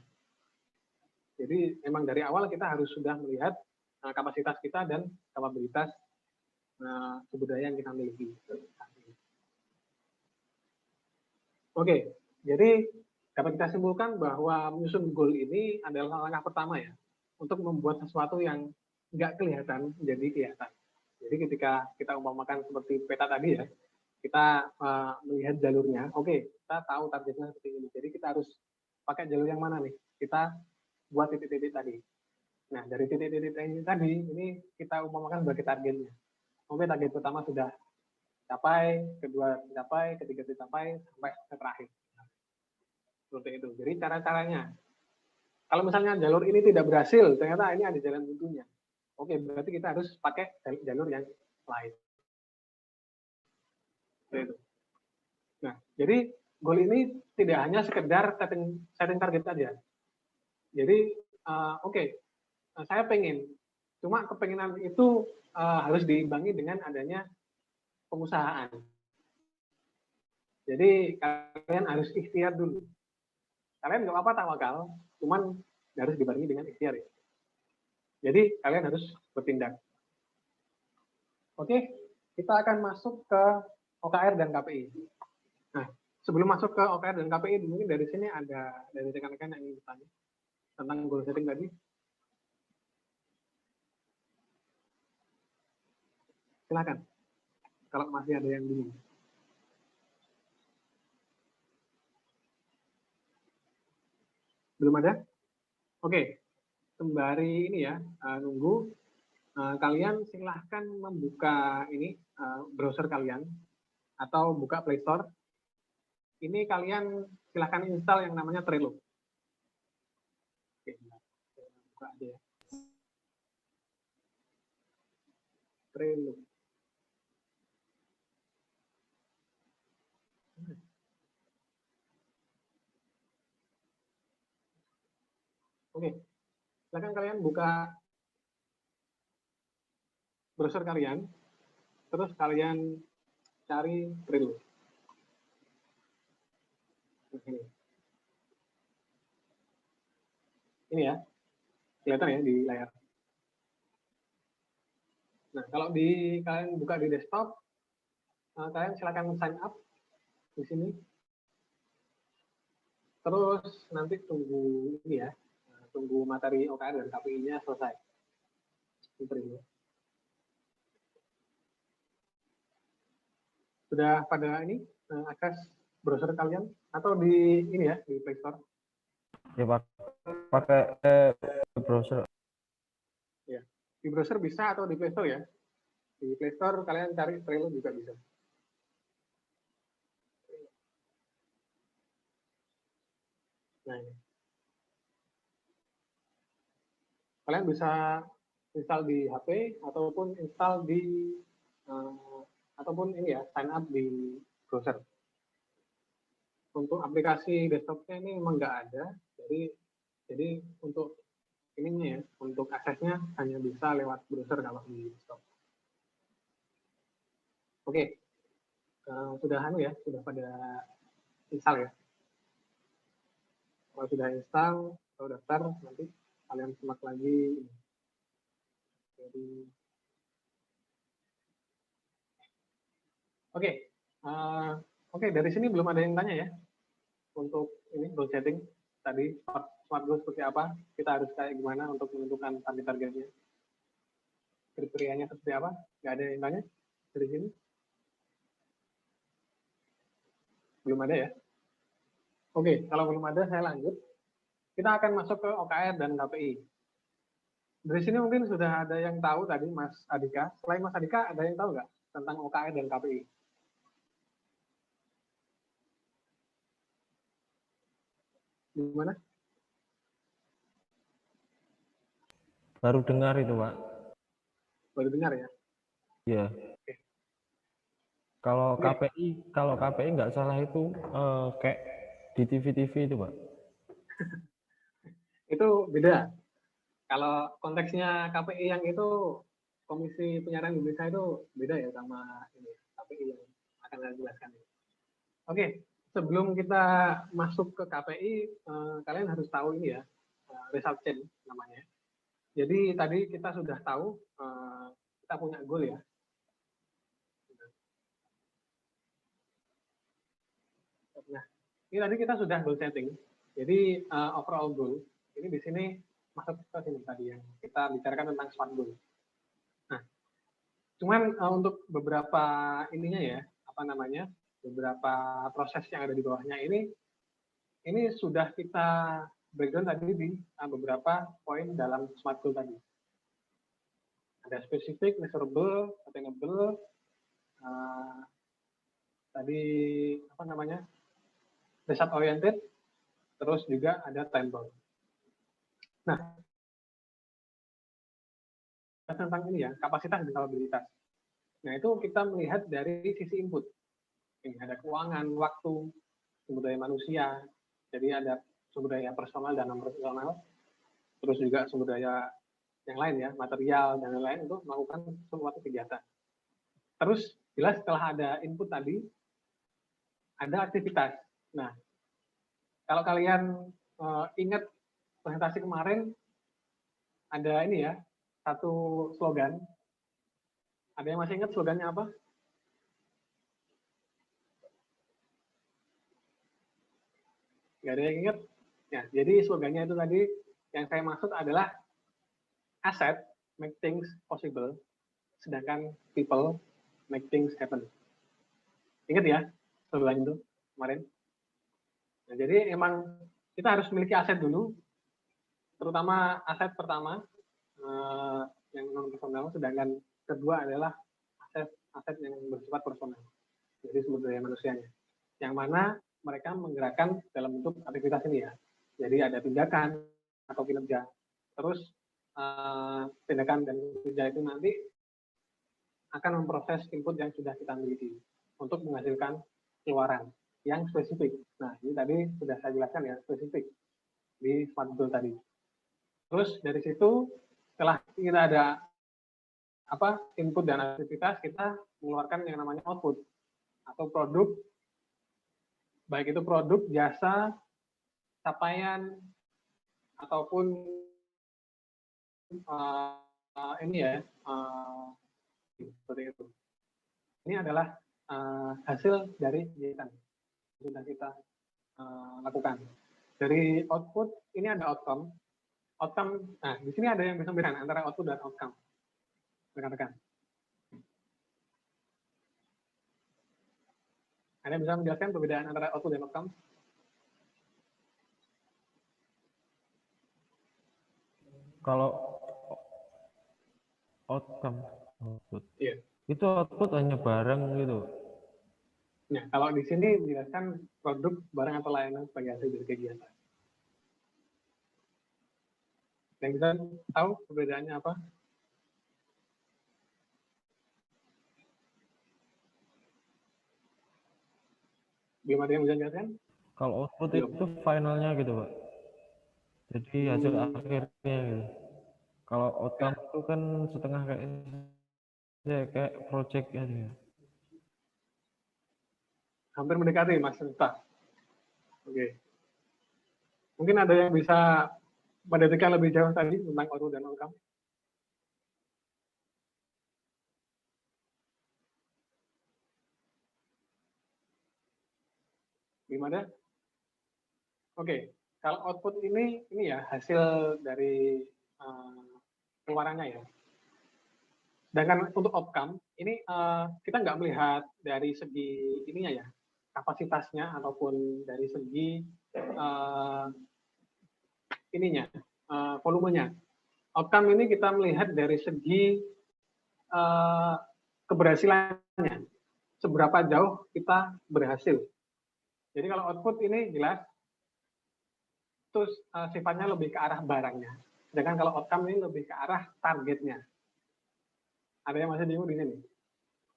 Jadi memang dari awal kita harus sudah melihat kapasitas kita dan kapabilitas sumber daya yang kita miliki. Oke, jadi dapat kita simpulkan bahwa menyusun goal ini adalah langkah pertama ya untuk membuat sesuatu yang nggak kelihatan menjadi kelihatan. Jadi ketika kita umpamakan seperti peta tadi ya, kita melihat jalurnya, oke, kita tahu targetnya seperti ini. Jadi kita harus pakai jalur yang mana nih? Kita buat titik-titik tadi. Nah, dari titik-titik tadi, ini kita umpamakan sebagai targetnya. Oke, target pertama sudah capai, kedua dicapai, ketiga dicapai, sampai ke terakhir. Seperti itu. Jadi cara-caranya. Kalau misalnya jalur ini tidak berhasil, ternyata ini ada jalan buntunya. Oke, berarti kita harus pakai jalur yang lain. Seperti itu. Nah, jadi goal ini tidak hanya sekedar setting target saja. Jadi, saya pengen, cuma kepengenan itu harus diimbangi dengan adanya pengusahaan. Jadi kalian harus ikhtiar dulu. Kalian nggak apa-apa tawakal, cuman harus dibarengi dengan ikhtiar ya. Jadi kalian harus bertindak. Oke, kita akan masuk ke OKR dan KPI. Nah, sebelum masuk ke OKR dan KPI, mungkin dari sini ada dari rekan-rekan yang ingin bertanya tentang goal setting tadi. Silakan. Kalau masih ada yang bingung. Belum ada? Oke. Sembari ini ya, nunggu, kalian silahkan membuka ini browser kalian atau buka Play Store. Ini kalian silahkan install yang namanya Trello. Oke, buka aja ya. Trello. Oke, silakan kalian buka browser kalian, terus kalian cari Trello. Ini ya, kelihatan ya di layar. Nah, kalau kalian buka di desktop, kalian silakan sign up di sini. Terus nanti tunggu ini ya, tunggu materi OKR dan KPI-nya selesai. Sudah pada ini akses browser kalian atau di ini ya di Play Store? Ya pakai browser. Ya, di browser bisa atau di Play Store ya. Di Play Store kalian cari Trello juga bisa. Nah, ini. Kalian bisa install di HP ataupun install di ataupun ini ya sign up di browser. Untuk aplikasi desktopnya ini memang nggak ada, jadi untuk ininya ya, untuk aksesnya hanya bisa lewat browser kalau di desktop. Oke, sudah sudah pada install ya. Kalau sudah install atau daftar, nanti kalian simak lagi. Jadi, oke, dari sini belum ada yang tanya ya. Untuk ini goal setting tadi smart goal seperti apa, kita harus kayak gimana untuk menentukan targetnya, kriterianya seperti apa, nggak ada yang tanya dari sini? Belum ada ya? Oke, kalau belum ada saya lanjut. Kita akan masuk ke OKR dan KPI. Dari sini mungkin sudah ada yang tahu tadi Mas Adika. Selain Mas Adika, ada yang tahu nggak tentang OKR dan KPI? Gimana? Baru dengar itu, Pak. Baru dengar ya? Iya. Oke. Kalau KPI nggak salah itu kayak di TV-TV itu, Pak. Itu beda. Kalau konteksnya KPI yang itu Komisi Penyiaran Indonesia itu beda ya sama ini KPI yang akan saya jelaskan. Oke, sebelum kita masuk ke KPI, kalian harus tahu ini ya, result chain namanya. Jadi tadi kita sudah tahu kita punya goal ya. Nah, ini tadi kita sudah goal setting. Jadi overall goal ini di sini masuk ke sini tadi yang kita bicarakan tentang smart goal. Nah, cuman untuk beberapa ininya ya, apa namanya, beberapa proses yang ada di bawahnya ini sudah kita breakdown tadi di beberapa poin dalam smart goal tadi. Ada spesifik, measurable, attainable, tadi apa namanya, result oriented, terus juga ada time bound. Nah, tentang ini ya, kapasitas dan kapabilitas. Nah, itu kita melihat dari sisi input. Ini ada keuangan, waktu, sumber daya manusia, jadi ada sumber daya personal dan non personal, terus juga sumber daya yang lain ya, material dan lain-lain untuk melakukan suatu kegiatan. Terus jelas setelah ada input tadi, ada aktivitas. Nah, kalau kalian ingat presentasi kemarin, ada ini ya, satu slogan. Ada yang masih ingat slogannya apa? Nggak ada yang ingat? Ya, jadi slogannya itu tadi yang saya maksud adalah asset make things possible, sedangkan people make things happen. Ingat ya slogan itu kemarin? Nah, jadi emang kita harus memiliki aset dulu, terutama aset pertama yang non personal, sedangkan kedua adalah aset yang bersifat personal, jadi sumber daya manusianya, yang mana mereka menggerakkan dalam bentuk aktivitas ini ya. Jadi ada tindakan atau kinerja, terus tindakan dan kinerja itu nanti akan memproses input yang sudah kita miliki untuk menghasilkan keluaran yang spesifik. Nah, ini tadi sudah saya jelaskan ya, spesifik di smart goal tadi. Terus dari situ setelah kita ada input dan aktivitas, kita mengeluarkan yang namanya output. atau produk, baik itu produk, jasa, capaian, ataupun ini ya, seperti itu. Ini adalah hasil dari kegiatan yang sudah kita lakukan. Dari output, ini ada outcome. Outcome, nah di sini ada yang bisa membedakan antara output dan outcome. Rekan-rekan. Anda bisa menjelaskan perbedaan antara output dan outcome? Kalau output, Iya. itu output hanya barang gitu. Nah, kalau di sini menjelaskan produk, barang atau layanan sebagai hasil dari kegiatan. Yang bisa tahu perbedaannya apa? Belum ada yang bisa jelaskan? Kalau output Belum. itu finalnya gitu, Pak. Jadi hasil akhirnya gitu. Kalau outcome itu kan setengah kayak project aja. Hampir mendekati, Mas Rita. Oke. Mungkin ada yang bisa mendetilkan lebih jauh tadi tentang output dan outcome? Gimana? Oke, kalau output ini ya hasil dari keluarannya ya. Sedangkan untuk outcome ini kita nggak melihat dari segi ininya ya, kapasitasnya ataupun dari segi volumenya. Outcome ini kita melihat dari segi keberhasilannya, seberapa jauh kita berhasil. Jadi kalau output ini jelas, terus sifatnya lebih ke arah barangnya. Sedangkan kalau outcome ini lebih ke arah targetnya. Ada yang masih bingung di sini?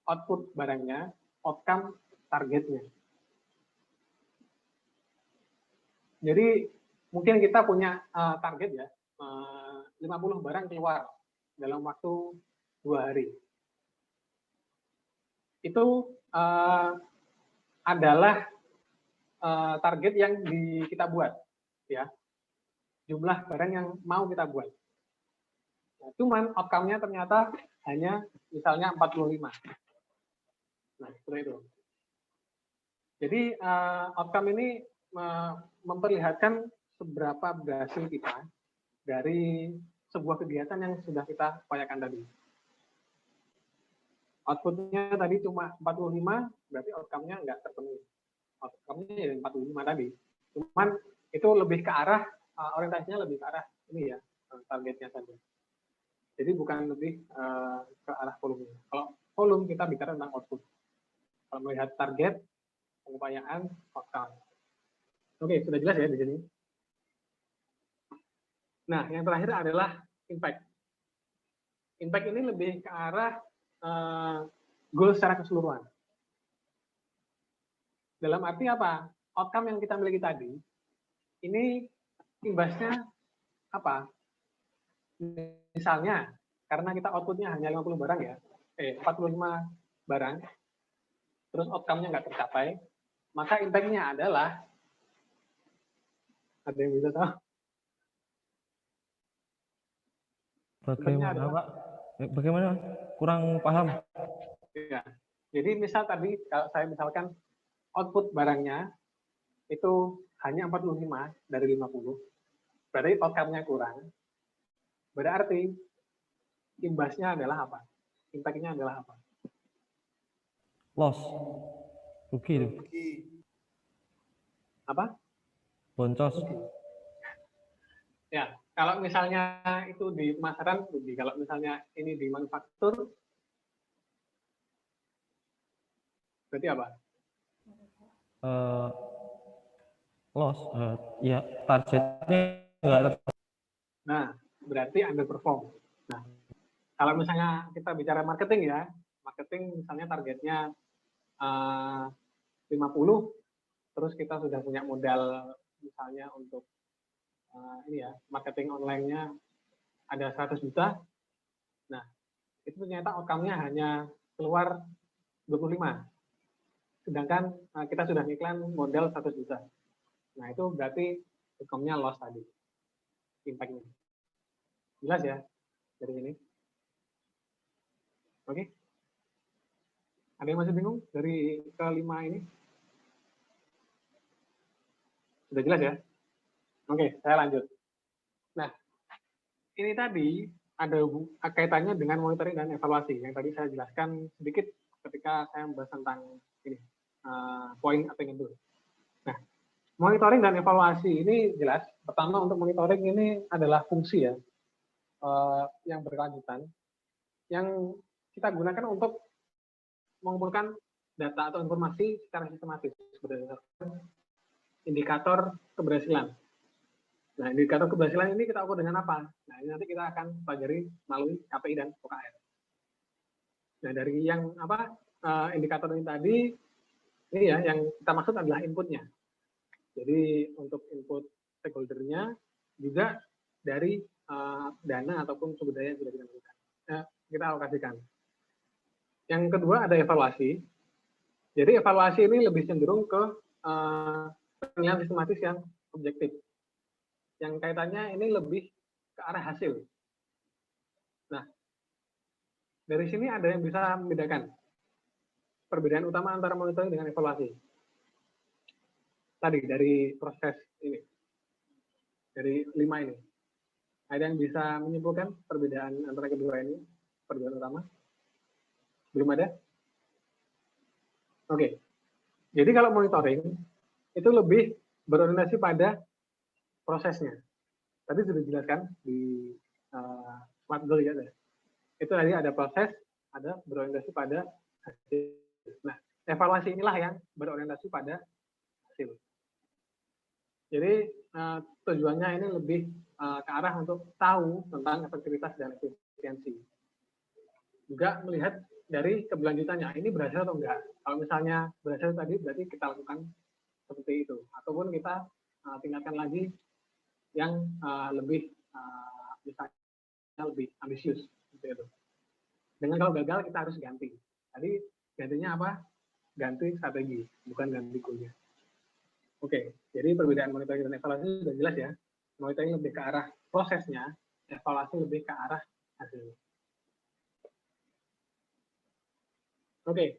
Output barangnya, outcome targetnya. Jadi mungkin kita punya target ya, 50 barang keluar dalam waktu 2 hari. Itu adalah target yang kita buat, ya, jumlah barang yang mau kita buat. Nah, cuman outcome-nya ternyata hanya misalnya 45. Nah, seperti itu. Jadi outcome ini memperlihatkan seberapa berhasil kita dari sebuah kegiatan yang sudah kita upayakan tadi. Output-nya tadi cuma 45, berarti outcome-nya nggak terpenuhi. Outcome-nya ya 45 tadi. Cuman itu lebih ke arah, orientasinya lebih ke arah ini ya, targetnya saja. Jadi bukan lebih ke arah volume. Kalau volume kita bicara tentang output. Kalau melihat target, pengupayaan, outcome. Oke, sudah jelas ya di sini. Nah, yang terakhir adalah impact. Impact ini lebih ke arah goal secara keseluruhan. Dalam arti apa? Outcome yang kita miliki tadi, ini imbasnya apa? Misalnya, karena kita outputnya hanya 50 barang ya, 45 barang, terus outcome-nya nggak tercapai, maka impact-nya adalah, ada yang bisa tahu? Bagaimana, Pak? Bagaimana? Kurang paham. Ya. Jadi misal tadi kalau saya misalkan output barangnya itu hanya 45 dari 50, berarti outcome-nya kurang. Berarti imbasnya adalah apa? Impact-nya adalah apa? Loss. Rugi itu. Apa? Boncos. Ya, kalau misalnya itu di pemasaran rugi. Kalau misalnya ini di manufaktur, berarti apa? Loss. Ya, targetnya enggak. Nah, berarti underperform. Nah, kalau misalnya kita bicara marketing ya, marketing misalnya targetnya 50, terus kita sudah punya modal misalnya untuk ini ya, marketing online-nya ada 100 juta. Nah, itu ternyata outcome-nya hanya keluar 25. sedangkan kita sudah ngiklan modal 100 juta. Nah, itu berarti income-nya loss tadi, impact-nya. Jelas ya dari sini? Oke. Ada yang masih bingung dari kelima ini? Sudah jelas ya? Oke, saya lanjut. Nah, ini tadi ada kaitannya dengan monitoring dan evaluasi yang tadi saya jelaskan sedikit ketika saya membahas tentang ini poin attainable. Nah, monitoring dan evaluasi ini jelas. Pertama, untuk monitoring ini adalah fungsi ya yang berkelanjutan yang kita gunakan untuk mengumpulkan data atau informasi secara sistematis berdasarkan indikator keberhasilan. Nah, indikator keberhasilan ini kita ukur dengan apa? Nah, ini nanti kita akan pelajari melalui KPI dan OKR. Nah, dari yang indikator ini tadi, ini ya yang kita maksud adalah inputnya. Jadi untuk input stakeholder-nya juga dari dana ataupun sumber daya yang sudah kita lakukan. Kita alokasikan. Yang kedua ada evaluasi. Jadi evaluasi ini lebih cenderung ke penilaian sistematis yang objektif. Yang kaitannya ini lebih ke arah hasil. Nah, dari sini ada yang bisa membedakan perbedaan utama antara monitoring dengan evaluasi. Tadi dari proses ini, dari 5 ini. Ada yang bisa menyimpulkan perbedaan antara kedua ini, perbedaan utama? Belum ada? Oke. Jadi kalau monitoring itu lebih berorientasi pada prosesnya. Tadi sudah dijelaskan di smart goal ya. Itu tadi ada proses, ada berorientasi pada hasil. Nah, evaluasi inilah yang berorientasi pada hasil. Jadi tujuannya ini lebih ke arah untuk tahu tentang efektivitas dan efisiensi. Juga melihat dari keberlanjutannya, ini berhasil atau enggak. Kalau misalnya berhasil tadi, berarti kita lakukan seperti itu. Ataupun kita tingkatkan lagi yang lebih misalnya lebih ambisius seperti itu. Dengan kalau gagal kita harus ganti. Tadi gantinya apa? Ganti strategi, bukan ganti goalnya. Oke, jadi perbedaan monitoring dan evaluasi sudah jelas ya. Monitoring lebih ke arah prosesnya, evaluasi lebih ke arah hasilnya. Oke,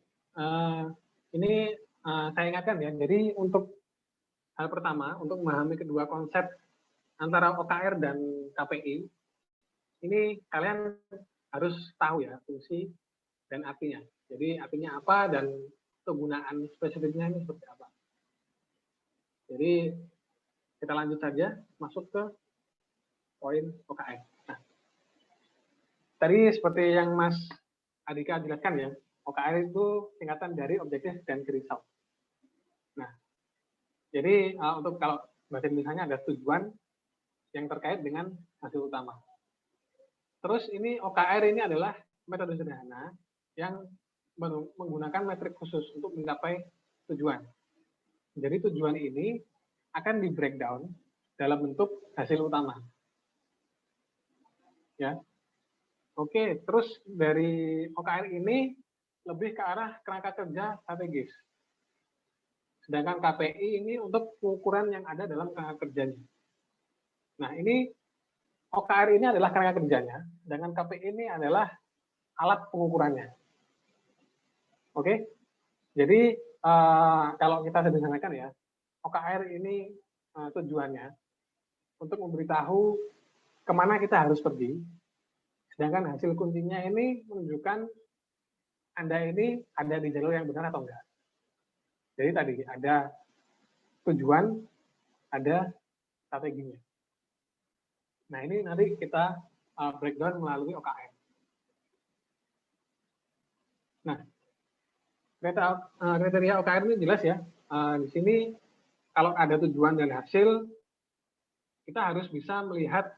ini saya ingatkan ya. Jadi untuk hal pertama, untuk memahami kedua konsep antara OKR dan KPI, ini kalian harus tahu ya fungsi dan artinya. Jadi artinya apa dan kegunaan spesifiknya ini seperti apa. Jadi kita lanjut saja masuk ke poin OKR. Nah, tadi seperti yang Mas Adika jelaskan ya, OKR itu singkatan dari objektif dan key result. Nah, jadi untuk kalau bahasa Indonesia ada tujuan yang terkait dengan hasil utama. Terus ini OKR ini adalah metode sederhana yang menggunakan metrik khusus untuk mencapai tujuan. Jadi tujuan ini akan di breakdown dalam bentuk hasil utama. Ya. Oke, terus dari OKR ini lebih ke arah kerangka kerja strategis. Sedangkan KPI ini untuk pengukuran yang ada dalam kerangka kerjanya. Nah, ini OKR ini adalah kerangka kerjanya, sedangkan KPI ini adalah alat pengukurannya. Oke? Jadi kalau kita sederhanakan ya, OKR ini tujuannya untuk memberitahu kemana kita harus pergi, sedangkan hasil kuncinya ini menunjukkan Anda ini ada di jalur yang benar atau enggak. Jadi tadi ada tujuan, ada strateginya. Nah ini nanti kita breakdown melalui OKR. Nah, kriteria OKR ini jelas ya. Di sini kalau ada tujuan dan hasil, kita harus bisa melihat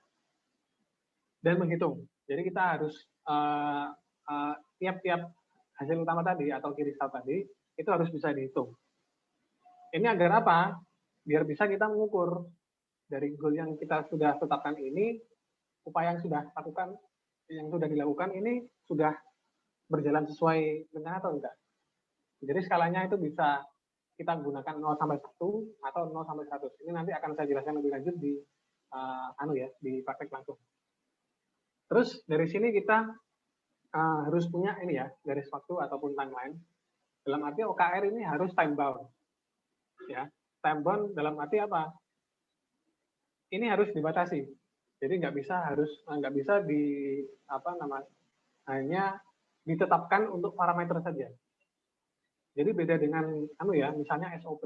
dan menghitung. Jadi kita harus tiap-tiap hasil utama tadi atau key result tadi itu harus bisa dihitung. Ini agar apa? Biar bisa kita mengukur dari goal yang kita sudah tetapkan ini, upaya yang sudah dilakukan ini sudah berjalan sesuai dengan atau enggak. Jadi skalanya itu bisa kita gunakan 0 sampai 1 atau 0 sampai 100. Ini nanti akan saya jelaskan lebih lanjut di di praktek langsung. Terus dari sini kita harus punya ini ya, garis waktu ataupun timeline. Dalam arti OKR ini harus time bound. Ya, time bound dalam arti apa? Ini harus dibatasi. Jadi nggak bisa hanya ditetapkan untuk parameter saja. Jadi beda dengan misalnya SOP.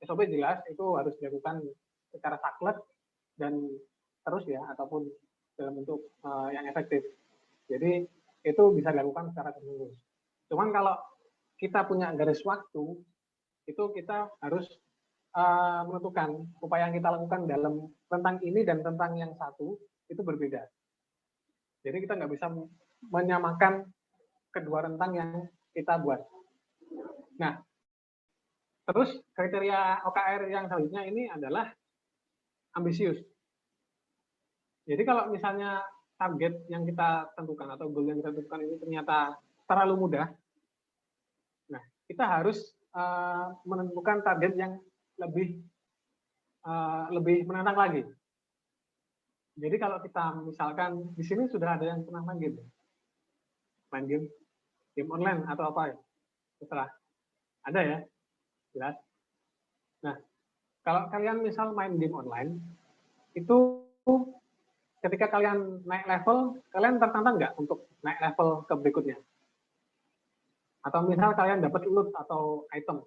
SOP jelas itu harus dilakukan secara saklek dan terus ya, ataupun dalam bentuk yang efektif. Jadi itu bisa dilakukan secara terus. Cuman kalau kita punya garis waktu, itu kita harus menentukan upaya yang kita lakukan dalam tentang ini dan tentang yang satu itu berbeda. Jadi kita nggak bisa menyamakan kedua rentang yang kita buat. Nah, terus kriteria OKR yang selanjutnya ini adalah ambisius. Jadi kalau misalnya target yang kita tentukan atau goal yang kita tentukan ini ternyata terlalu mudah, nah kita harus menentukan target yang lebih menantang lagi. Jadi kalau kita misalkan di sini sudah ada yang pernah main game online atau apa ya, terserah. Ada ya, jelas. Nah, kalau kalian misal main game online, itu ketika kalian naik level, kalian tertantang nggak untuk naik level ke berikutnya? Atau misal kalian dapat loot atau item,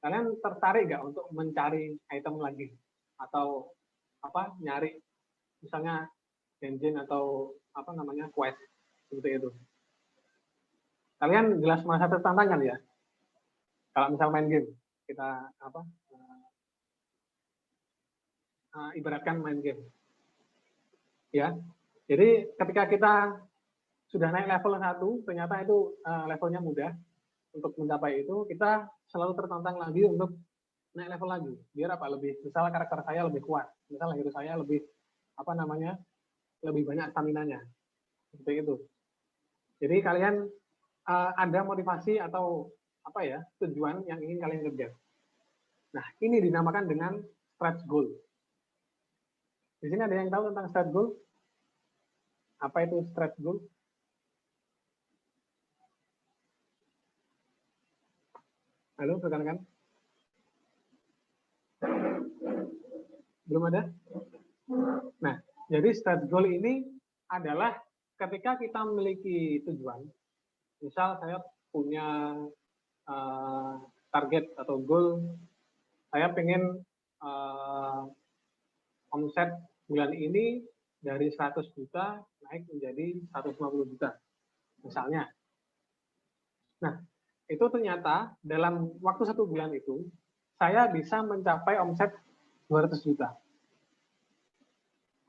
kalian tertarik nggak untuk mencari item lagi? Atau nyari misalnya dungeon atau quest seperti itu? Kalian jelas merasa tertantang kan ya? Kalau misal main game, kita ibaratkan main game. Ya, jadi ketika kita sudah naik level 1, ternyata itu levelnya mudah untuk mencapai itu, kita selalu tertantang lagi untuk naik level lagi. Biar misalnya karakter saya lebih kuat, misalnya hero saya lebih lebih banyak stamina-nya. Seperti itu. Jadi kalian ada motivasi atau tujuan yang ingin kalian kejar. Nah, ini dinamakan dengan stretch goal. Di sini ada yang tahu tentang stretch goal? Apa itu stretch goal? Halo, rekan-rekan? Belum ada? Nah, jadi stretch goal ini adalah ketika kita memiliki tujuan. Misal saya punya target atau goal, saya pengen omset bulan ini dari 100 juta naik menjadi 150 juta, misalnya. Nah, itu ternyata dalam waktu 1 bulan itu, saya bisa mencapai omset 200 juta.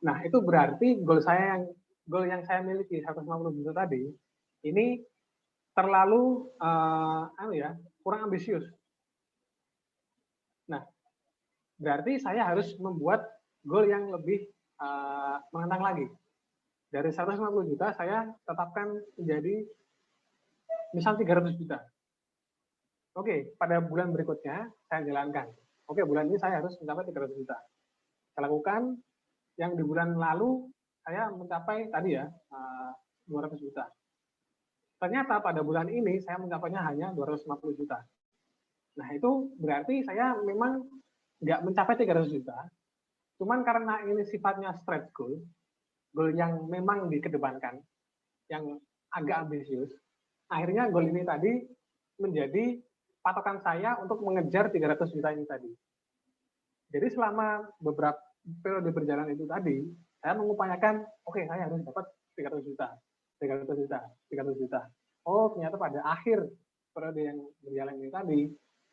Nah, itu berarti goal yang saya miliki 150 juta tadi, ini terlalu kurang ambisius. Nah, berarti saya harus membuat goal yang lebih menantang lagi. Dari 150 juta saya tetapkan menjadi misal 300 juta. Oke, pada bulan berikutnya saya jalankan. Oke, bulan ini saya harus mencapai 300 juta. Saya lakukan yang di bulan lalu saya mencapai tadi ya 200 juta. Ternyata pada bulan ini saya mencapainya hanya 250 juta. Nah, itu berarti saya memang nggak mencapai 300 juta. Cuman karena ini sifatnya stretch goal, goal yang memang dikedepankan, yang agak ambisius, akhirnya goal ini tadi menjadi patokan saya untuk mengejar 300 juta ini tadi. Jadi selama beberapa periode berjalan itu tadi, saya mengupayakan, oke, saya harus dapat 300 juta. 300 juta, 300 juta. Oh, ternyata pada akhir periode yang berjalan ini tadi,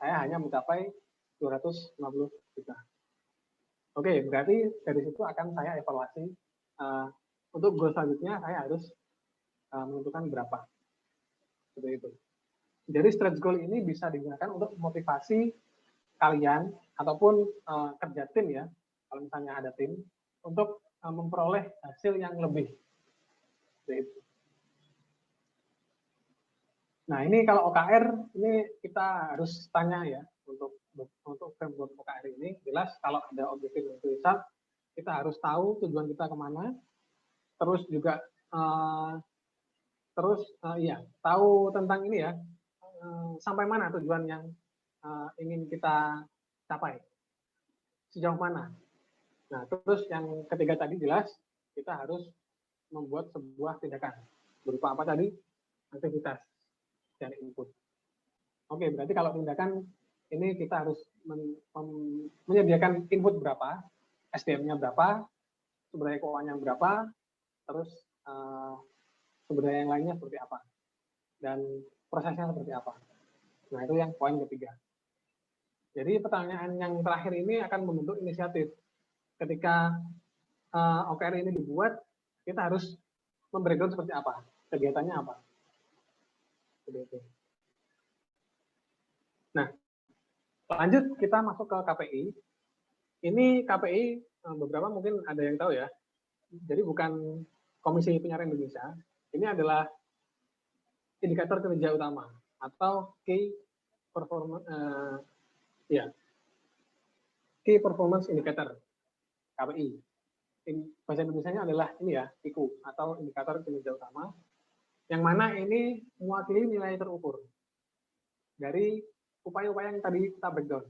saya hanya mencapai 250 juta. Oke, berarti dari situ akan saya evaluasi untuk goal selanjutnya saya harus menentukan berapa. Seperti itu. Jadi stretch goal ini bisa digunakan untuk motivasi kalian ataupun kerja tim ya, kalau misalnya ada tim, untuk memperoleh hasil yang lebih. Seperti itu. Nah, ini kalau OKR ini kita harus tanya ya untuk framework OKR ini jelas kalau ada objektif dan result kita harus tahu tujuan kita kemana, terus juga tahu tentang ini ya sampai mana tujuan yang ingin kita capai, sejauh mana. Nah, terus yang ketiga tadi jelas kita harus membuat sebuah tindakan berupa apa tadi? Aktivitas dan input. Oke, berarti kalau tindakan ini kita harus menyediakan input berapa, SDM-nya berapa, sumber daya keuangannya berapa, terus sumber daya yang lainnya seperti apa, dan prosesnya seperti apa. Nah, itu yang poin ketiga. Jadi pertanyaan yang terakhir ini akan membentuk inisiatif. Ketika OKR ini dibuat, kita harus membreakdown seperti apa, kegiatannya apa. Nah, lanjut kita masuk ke KPI. Ini KPI beberapa mungkin ada yang tahu ya. Jadi bukan Komisi Penyiaran Indonesia. Ini adalah indikator kinerja utama atau key performance indicator KPI. Bahasa Indonesianya adalah ini ya, IKU atau indikator kinerja utama. Yang mana ini mewakili nilai terukur dari upaya-upaya yang tadi kita breakdown.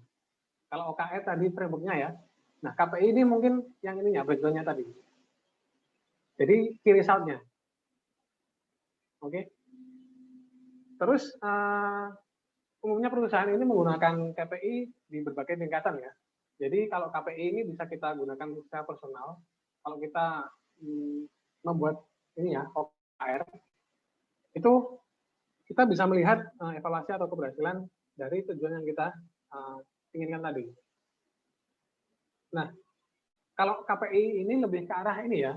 Kalau OKR tadi framework-nya ya, nah KPI ini mungkin yang ininya, breakdown-nya tadi. Jadi key result-nya. Oke. Terus umumnya perusahaan ini menggunakan KPI di berbagai tingkatan ya. Jadi kalau KPI ini bisa kita gunakan secara personal. Kalau kita membuat ini ya, OKR, itu kita bisa melihat evaluasi atau keberhasilan dari tujuan yang kita inginkan tadi. Nah, kalau KPI ini lebih ke arah ini ya,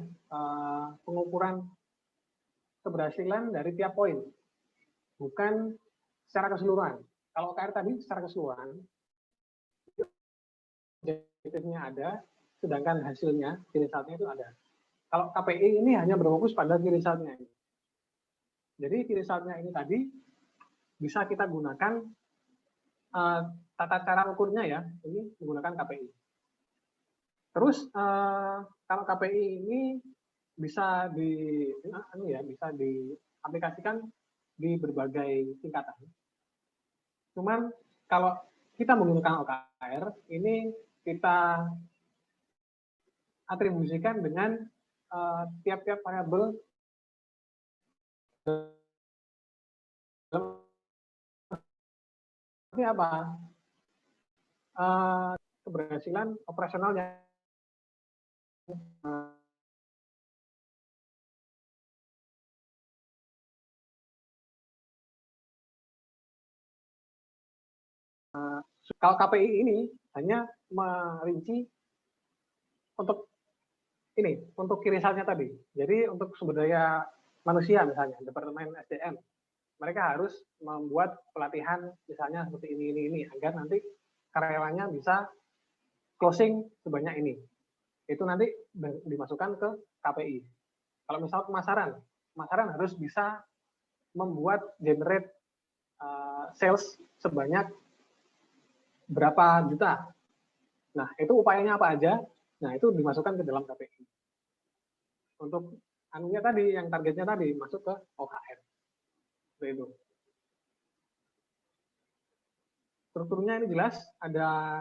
pengukuran keberhasilan dari tiap poin, bukan secara keseluruhan. Kalau OKR tadi secara keseluruhan, objektifnya ada, sedangkan hasilnya, key result-nya itu ada. Kalau KPI ini hanya berfokus pada key result-nya. Jadi key result-nya ini tadi bisa kita gunakan tata cara ukurnya ya, ini menggunakan KPI. Terus kalau KPI ini bisa diaplikasikan di berbagai tingkatan. Cuman kalau kita menggunakan OKR, ini kita atribusikan dengan tiap-tiap variabel ini apa? Keberhasilan operasionalnya. Kalau KPI ini hanya merinci untuk ini, untuk key result-nya tadi. Jadi untuk sumber daya manusia misalnya, Departemen SDM, mereka harus membuat pelatihan misalnya seperti ini agar nanti karyawannya bisa closing sebanyak ini. Itu nanti dimasukkan ke KPI. Kalau misal pemasaran harus bisa membuat generate sales sebanyak berapa juta. Nah, itu upayanya apa aja? Nah, itu dimasukkan ke dalam KPI. Untuk anunya tadi, yang targetnya tadi masuk ke OKR. Itu. Strukturnya ini jelas, ada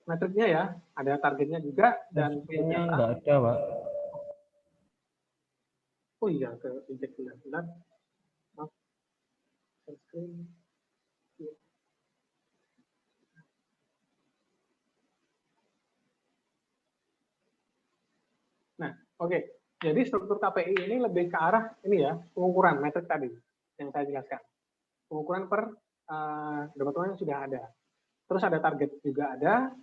metriknya ya, ada targetnya juga, dan SP-nya nggak ada, Pak. Oh iya, ke injek benar. Maaf. Nah, oke. Jadi struktur KPI ini lebih ke arah ini ya, pengukuran metrik tadi yang saya jelaskan. Pengukuran per departemen yang sudah ada. Terus ada target juga ada.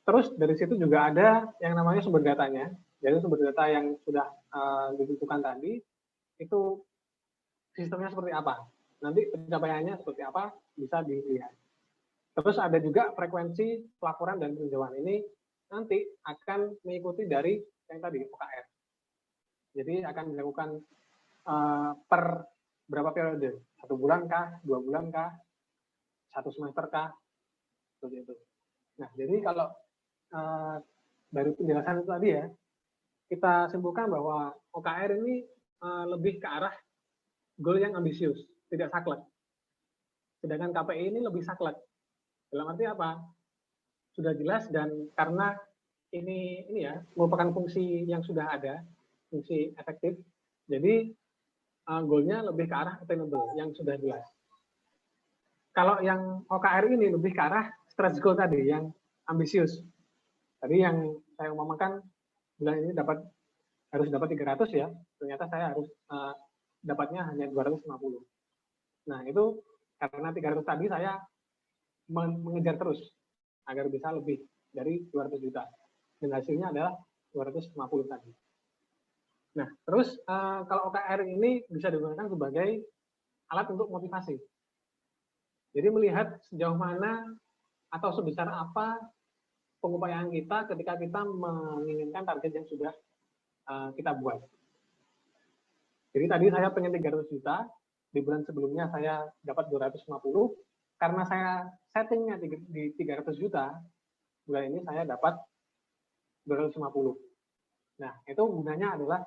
Terus dari situ juga ada yang namanya sumber datanya. Jadi sumber data yang sudah ditentukan tadi, itu sistemnya seperti apa. Nanti pencapaiannya seperti apa, bisa dilihat. Terus ada juga frekuensi pelaporan dan peninjauan ini nanti akan mengikuti dari yang tadi, OKR. Jadi akan dilakukan per berapa periode, 1 bulan kah, 2 bulan kah, 1 semester kah, seperti itu. Nah, jadi kalau dari penjelasan itu tadi ya, kita simpulkan bahwa OKR ini lebih ke arah goal yang ambisius, tidak saklek. Sedangkan KPI ini lebih saklek. Dalam arti apa? Sudah jelas dan karena ini ya merupakan fungsi yang sudah ada, fungsi efektif. Jadi goalnya lebih ke arah attainable yang sudah jelas. Kalau yang OKR ini lebih ke arah stretch goal tadi yang ambisius. Tadi yang saya umpamakan bulan ini harus dapat 300 ya, ternyata saya harus dapatnya hanya 250. Nah, itu karena 300 tadi saya mengejar terus agar bisa lebih dari 200 juta. Dan hasilnya adalah 250 tadi. Nah, terus kalau OKR ini bisa digunakan sebagai alat untuk motivasi. Jadi melihat sejauh mana atau sebesar apa pengupayaan kita ketika kita menginginkan target yang sudah kita buat. Jadi tadi saya pengen 300 juta, di bulan sebelumnya saya dapat 250, karena saya settingnya di 300 juta, bulan ini saya dapat 250. Nah, itu gunanya adalah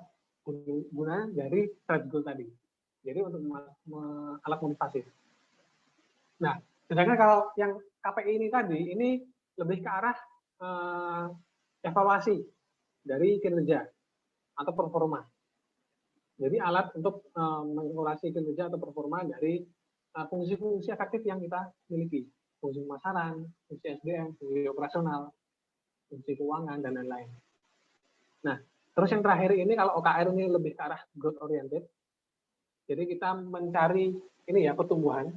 guna dari stretch goal tadi. Jadi untuk alat motivasi. Nah, sedangkan kalau yang KPI ini tadi, ini lebih ke arah evaluasi dari kinerja atau performa. Jadi alat untuk mengevaluasi kinerja atau performa dari fungsi-fungsi efektif yang kita miliki. Fungsi pemasaran, fungsi SDM, fungsi operasional, fungsi keuangan, dan lain-lain. Nah, terus yang terakhir ini kalau OKR ini lebih ke arah growth oriented. Jadi kita mencari ini ya pertumbuhan,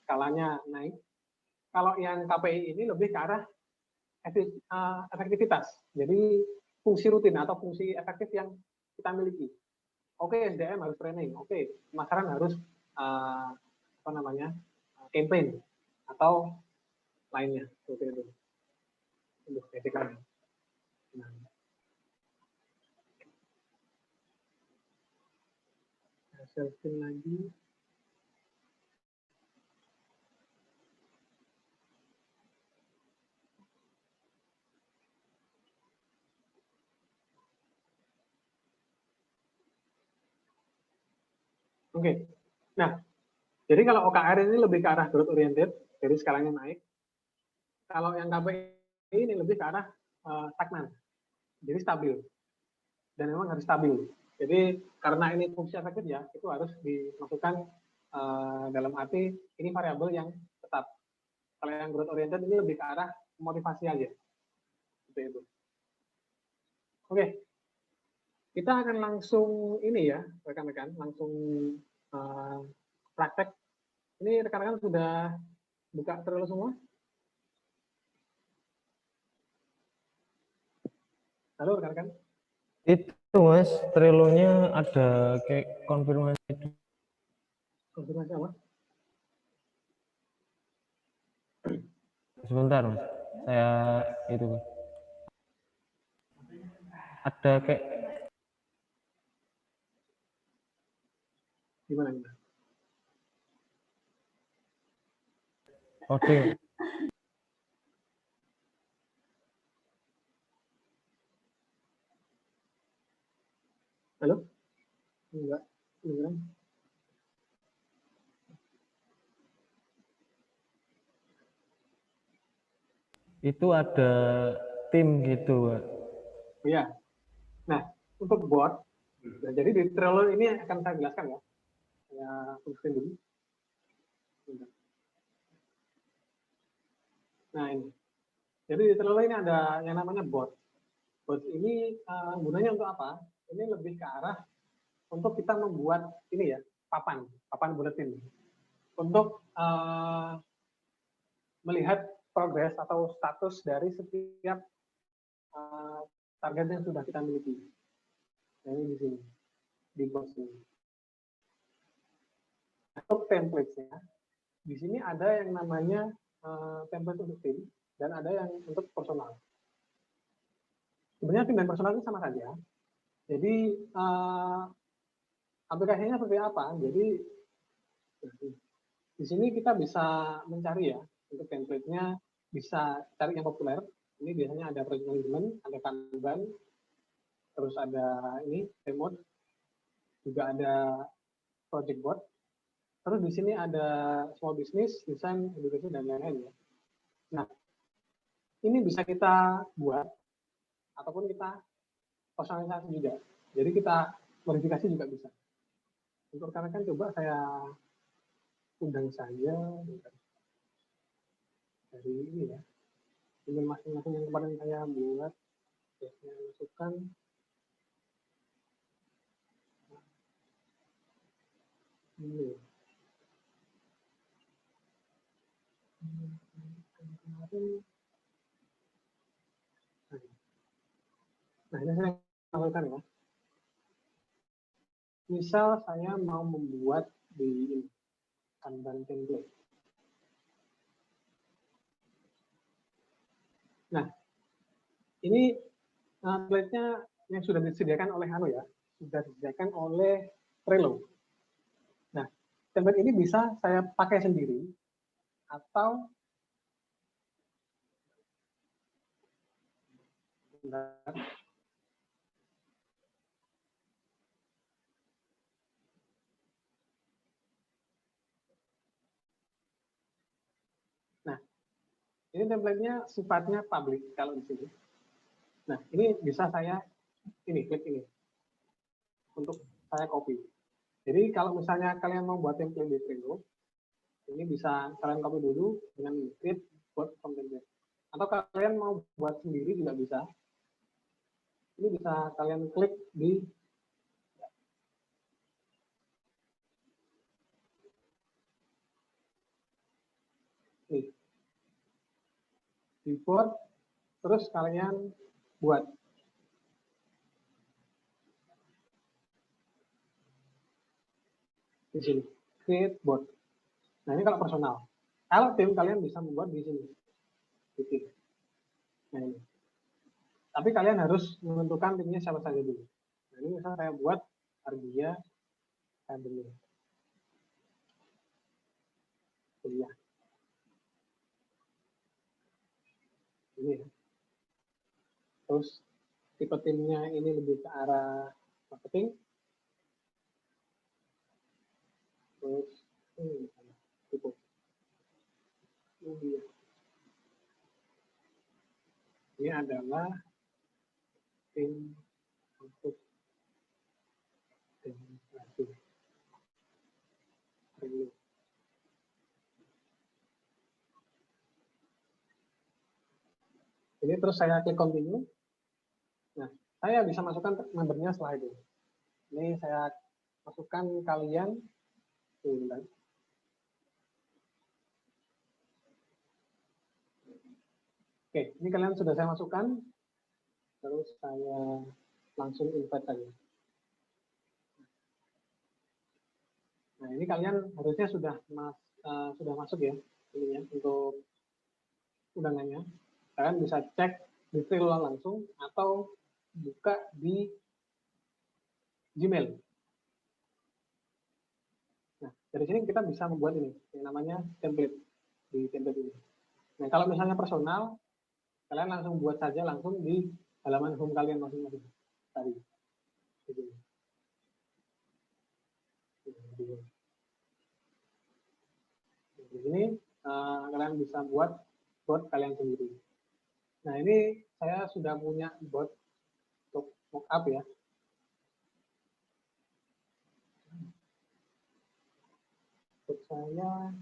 skalanya naik. Kalau yang KPI ini lebih ke arah efektivitas. Jadi fungsi rutin atau fungsi efektif yang kita miliki. Oke, SDM harus training. Oke, pemasaran harus campaign atau lainnya seperti itu. Untuk basically. Nah. Selfie lagi. Oke. Nah, jadi kalau OKR ini lebih ke arah growth oriented, jadi skalanya naik. Kalau yang KPI ini lebih ke arah stagnan, jadi stabil. Dan memang harus stabil. Jadi karena ini fungsi efektif ya, itu harus dimasukkan dalam arti ini variabel yang tetap. Kalau yang growth oriented ini lebih ke arah motivasi aja. Seperti itu. Oke. Kita akan langsung ini ya, rekan-rekan, langsung praktek. Ini rekan-rekan sudah buka Trello semua? Halo rekan-rekan? Itu Mas, Trello-nya ada kayak konfirmasi. Konfirmasi apa? Sebentar Mas, saya itu Mas. Ada kayak Gimana? coding. Halo? Enggak. Enggak. Itu ada tim gitu, Pak. Iya. Nah, untuk bot, nah, jadi di Trello ini akan saya jelaskan ya. Saya full screen dulu. Nah ini. Jadi di Trello ini ada yang namanya bot. Bot ini gunanya untuk apa? Ini lebih ke arah untuk kita membuat ini ya, papan buletin. Untuk melihat progres atau status dari setiap target yang sudah kita miliki. Nah, ini di sini, di bot ini. Untuk template-nya, di sini ada yang namanya template untuk tim dan ada yang untuk personal. Sebenarnya tim dan personal itu sama saja. Jadi aplikasinya seperti apa? Jadi Di sini kita bisa mencari ya, untuk template-nya bisa cari yang populer. Ini biasanya ada project management, ada Kanban, terus ada ini remote, juga ada project board. Terus di sini ada small business, design, education, dan lain-lain ya. Nah, ini bisa kita buat ataupun kita personalisasi juga. Jadi kita modifikasi juga bisa. Untuk rekan-rekan coba saya undang saja dari ini ya. Email masing-masing yang kemarin saya buat, ya, saya masukkan. Ini. Nah, ini saya lakukan ya. Misal saya mau membuat di Kanban template. Nah, ini template-nya yang sudah disediakan oleh ya, sudah disediakan oleh Trello. Nah, template ini bisa saya pakai sendiri atau nah, ini template-nya sifatnya public kalau di sini. Nah, ini bisa saya klik ini untuk saya copy. Jadi kalau misalnya kalian mau buat template di Trello, ini bisa kalian copy dulu dengan create buat from template. Atau kalian mau buat sendiri juga bisa. Ini bisa kalian klik di board, terus kalian buat. Di sini, create board. Nah, ini kalau personal. Kalau tim, kalian bisa membuat di sini. Nah, ini. Tapi kalian harus menentukan timnya siapa saja dulu. Nah, ini misalnya saya buat Argia, saya beli. Kuliah. Ini ya. Terus tipe timnya ini lebih ke arah marketing. Terus tipe. Ini adalah tim untuk demonstrasi. Ini terus saya klik continue. Nah, saya bisa masukkan membernya setelah itu. Ini saya masukkan kalian. Oke, ini kalian sudah saya masukkan. Terus saya langsung invite saja. Nah, ini kalian harusnya sudah masuk ya, ininya untuk undangannya. Kalian bisa cek di Trello langsung atau buka di Gmail. Nah, dari sini kita bisa membuat ini, yang namanya template di template ini. Nah, kalau misalnya personal, kalian langsung buat saja langsung di halaman home kalian masing-masing tadi. Di sini kalian bisa buat bot kalian sendiri. Nah, ini saya sudah punya bot untuk mockup ya. Bot saya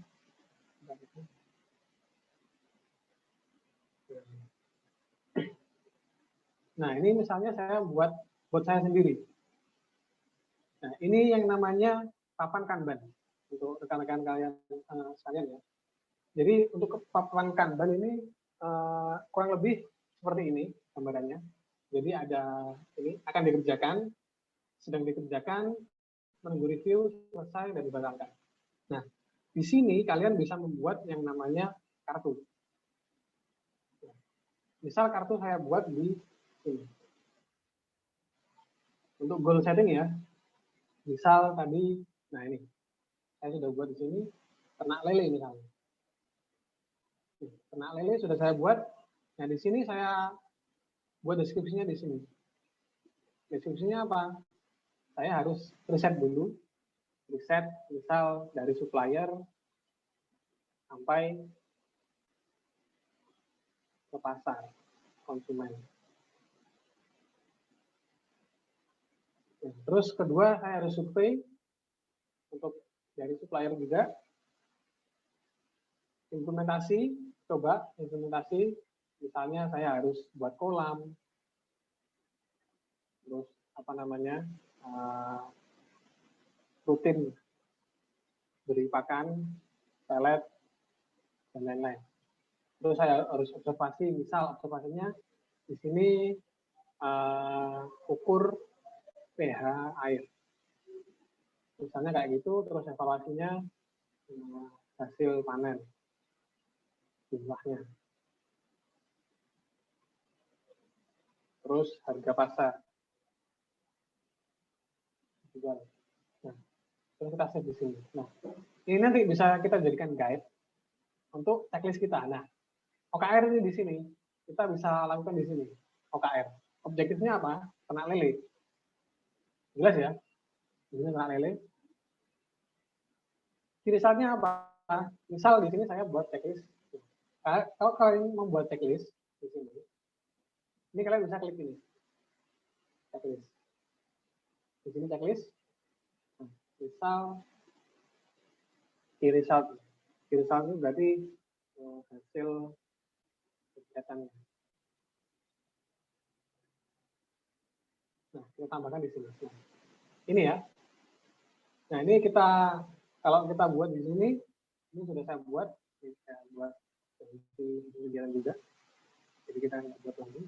nah, ini misalnya saya buat bot saya sendiri. Nah, ini yang namanya papan Kanban untuk rekan-rekan kalian sekalian ya. Jadi untuk papan Kanban ini kurang lebih seperti ini gambarannya. Jadi ada ini akan dikerjakan, sedang dikerjakan, menunggu review, selesai, dan dibatalkan. Nah, di sini kalian bisa membuat yang namanya kartu. Misal kartu saya buat di sini. Untuk goal setting ya, misal tadi, nah ini, saya sudah buat di sini, ternak lele misalnya. Ternak lele sudah saya buat. Nah, di sini saya buat deskripsinya di sini. Deskripsinya apa? Saya harus riset dulu. Riset misal dari supplier sampai ke pasar konsumen. Terus kedua, saya harus survei untuk dari supplier juga. Implementasi, coba implementasi. Misalnya saya harus buat kolam, terus apa namanya, rutin beri pakan, pelet, dan lain-lain. Terus saya harus observasi, misal observasinya di sini ukur pH air. Misalnya kayak gitu, terus evaluasinya hasil panen, jumlahnya. Terus harga pasar. Nah, terus kita save di sini. Nah, ini nanti bisa kita jadikan guide untuk checklist kita. Nah, OKR ini di sini, kita bisa lakukan di sini. OKR. Objektifnya apa? Ternak lele. Jelas ya? Ini ternak lele. Kirisalnya apa? Misal di sini saya buat checklist. Kalau kalian membuat checklist di sini, ini kalian bisa klik ini. Checklist. Di sini checklist. Nah, misal key result. Key result itu berarti hasil kegiatannya. Nah, kita tambahkan di sini. Nah, ini ya. Nah, ini kita kalau kita buat di sini, ini sudah saya buat. Saya buat di jalan juga. Jadi kita buat lagi.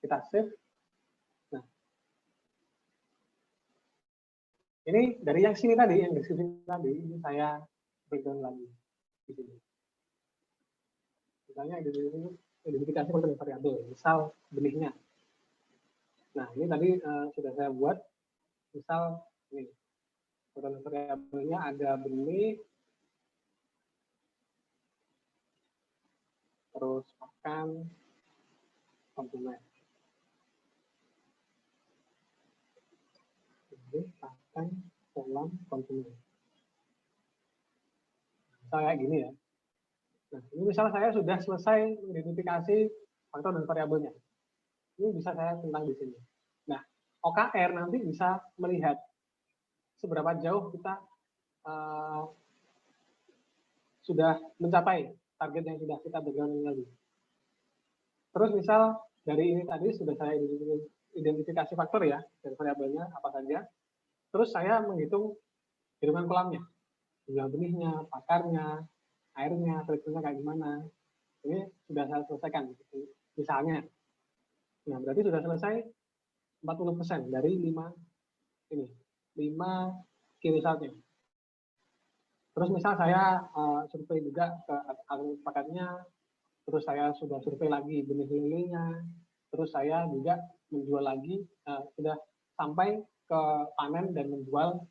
Kita save. Nah, ini dari yang sini tadi, yang deskripsi tadi, ini saya breakdown lagi di sini. Misalnya identifikasi konten variabel, misal benihnya. Nah, ini tadi sudah saya buat, misal ini konten variabelnya ada benih, terus pakan, konsumen. Benih, pakan, kolam, konsumen. Misal kayak gini ya. Nah, ini misalnya saya sudah selesai mengidentifikasi faktor dan variabelnya. Ini bisa saya tentang di sini. Nah, OKR nanti bisa melihat seberapa jauh kita sudah mencapai target yang sudah kita berikan lagi. Terus misal dari ini tadi sudah saya identifikasi faktor ya, dan variabelnya apa saja. Terus saya menghitung hitungan kolamnya, jumlah benihnya, pakarnya, airnya, treatmentnya kayak gimana. Ini sudah saya selesaikan, misalnya. Nah, berarti sudah selesai 40% dari 5 key resultnya. Terus misal saya survei juga ke pakatnya, terus saya sudah survei lagi benih lelenya, terus saya juga menjual lagi, sudah sampai ke panen dan menjual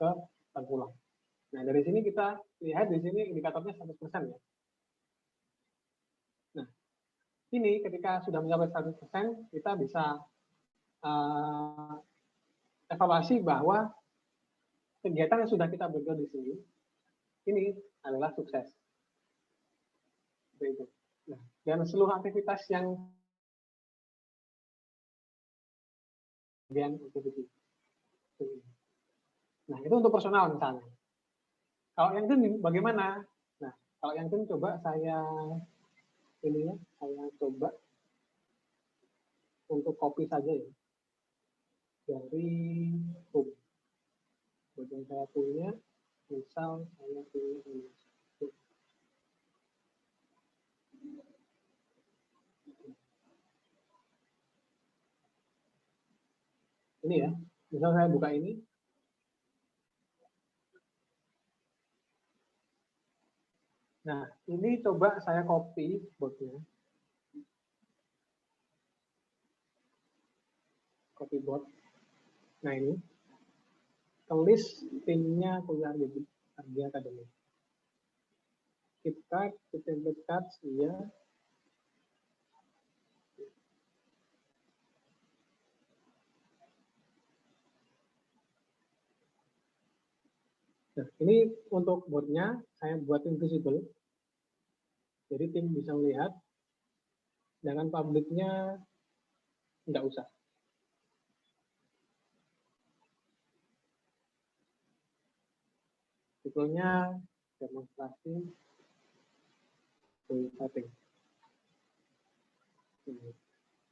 ke tengkulak. Nah, dari sini kita lihat di sini indikatornya 100% ya. Nah, ini ketika sudah mencapai 100%, kita bisa evaluasi bahwa kegiatan yang sudah kita berikan di sini, ini adalah sukses. Seperti itu. Nah, dan seluruh aktivitas yang activity. Nah, itu untuk personal misalnya. Kalau yang tim bagaimana? Nah, kalau yang tim coba saya ini ya, saya coba untuk copy saja ya. Dari home. Buat yang saya punya, misal saya punya ini. Ini ya, misal saya buka ini. Nah, ini coba saya copy botnya. Copy bot. Nah, ini. ke list timnya kuliah Ardia Academy. Kita template cards, iya. Nah, ini untuk boardnya saya buat invisible. Jadi tim bisa melihat. Dengan publiknya nggak usah. Titelnya demonstrasi setting.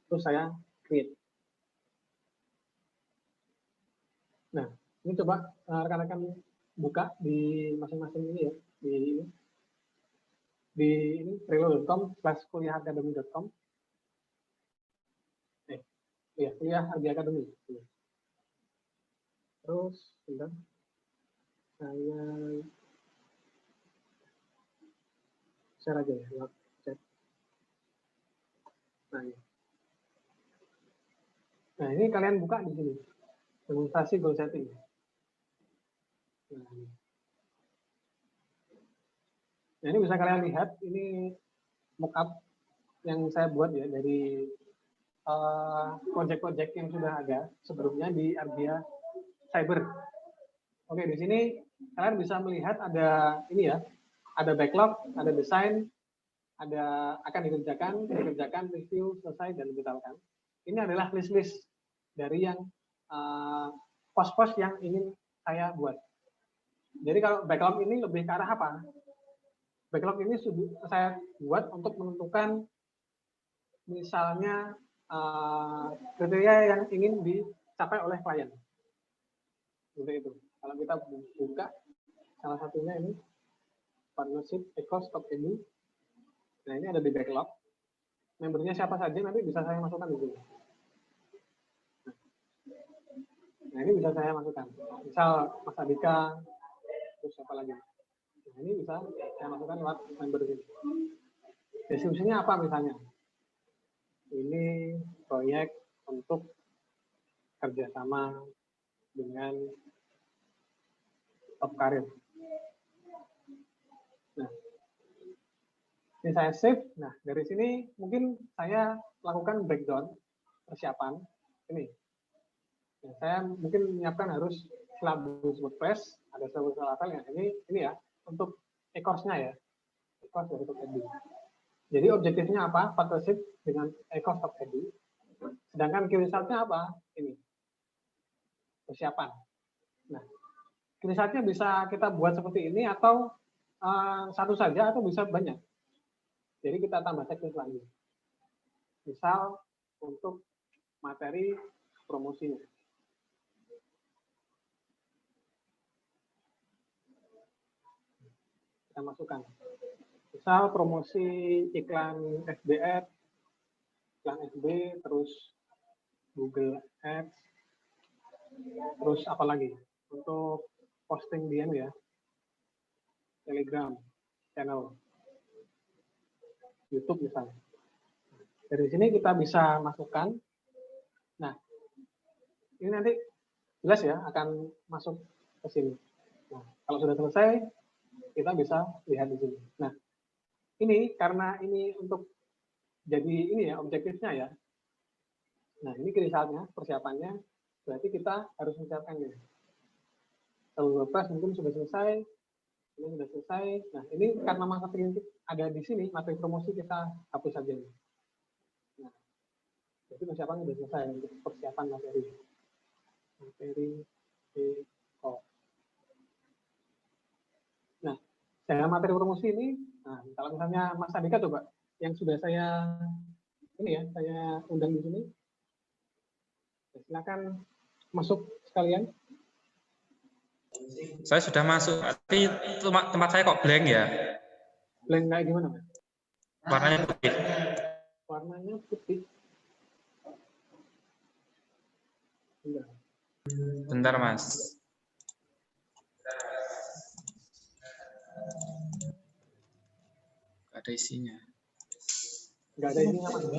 Terus saya create. Nah, ini coba rekan-rekan buka di masing-masing ini ya, di ini trello.com/kuliahacademy.com. Ya, kuliah Ardia Academy. Terus, bentar. Saya share aja ya, lewat chat. Nah, ini kalian buka di sini. Demonstrasi goal setting. Nah, ini bisa kalian lihat, ini mockup yang saya buat ya dari project-project yang sudah ada sebelumnya di Ardia Cyber. Oke, di sini kalian bisa melihat ada ini ya, ada backlog, ada desain, ada akan dikerjakan, review, selesai, dan digitalkan. Ini adalah list-list dari yang pos-pos yang ingin saya buat. Jadi kalau backlog ini lebih ke arah apa? Backlog ini saya buat untuk menentukan misalnya kriteria yang ingin dicapai oleh klien. Seperti itu. Kalau kita buka salah satunya ini partnership ecos.edu. Nah, ini ada di backlog. Membernya siapa saja nanti bisa saya masukkan di sini. Nah, ini bisa saya masukkan. Misal Mas Adika, terus siapa lagi? Nah, ini bisa saya masukkan lewat member ini. Deskripsinya apa misalnya? Ini proyek untuk kerjasama dengan top karir. Nah, ini saya save. Nah, dari sini mungkin saya lakukan breakdown persiapan ini. Nah, saya mungkin menyiapkan harus silabus WordPress, ada silabus level yang ini ya untuk e-course-nya ya, e-course dari Top.edu. Jadi objektifnya apa? Partnership dengan e-course Top.edu. Sedangkan key result-nya apa? Ini persiapan. Nah, key result-nya bisa kita buat seperti ini atau satu saja atau bisa banyak. Jadi kita tambah checklist lagi. Misal untuk materi promosinya. Kita masukkan. Misal promosi iklan FB, terus Google Ads, terus apa lagi? Untuk posting di ya, Telegram, channel, YouTube misalnya. Dari sini kita bisa masukkan. Nah, ini nanti jelas ya akan masuk ke sini. Nah, kalau sudah selesai, kita bisa lihat di sini. Nah, ini karena ini untuk jadi ini ya objektifnya ya. Nah, ini resultnya, persiapannya, berarti kita harus menyiapkan ini. Kalau WordPress mungkin sudah selesai, ini sudah selesai. Nah, ini karena marketing ada di sini, materi promosi kita hapus saja. Nah, jadi persiapan sudah selesai untuk persiapan materi. Nah, dengan materi promosi ini, nah, kalau misalnya Mas Andika coba, yang sudah saya ini ya, saya undang di sini. Silakan masuk sekalian. Saya sudah masuk, tapi tempat saya kok blank ya? Blank kayak gimana, Mas? Warnanya putih. Warnanya putih. Enggak. Bentar, Mas. Nggak ada isinya. Nggak ada isinya, Mas.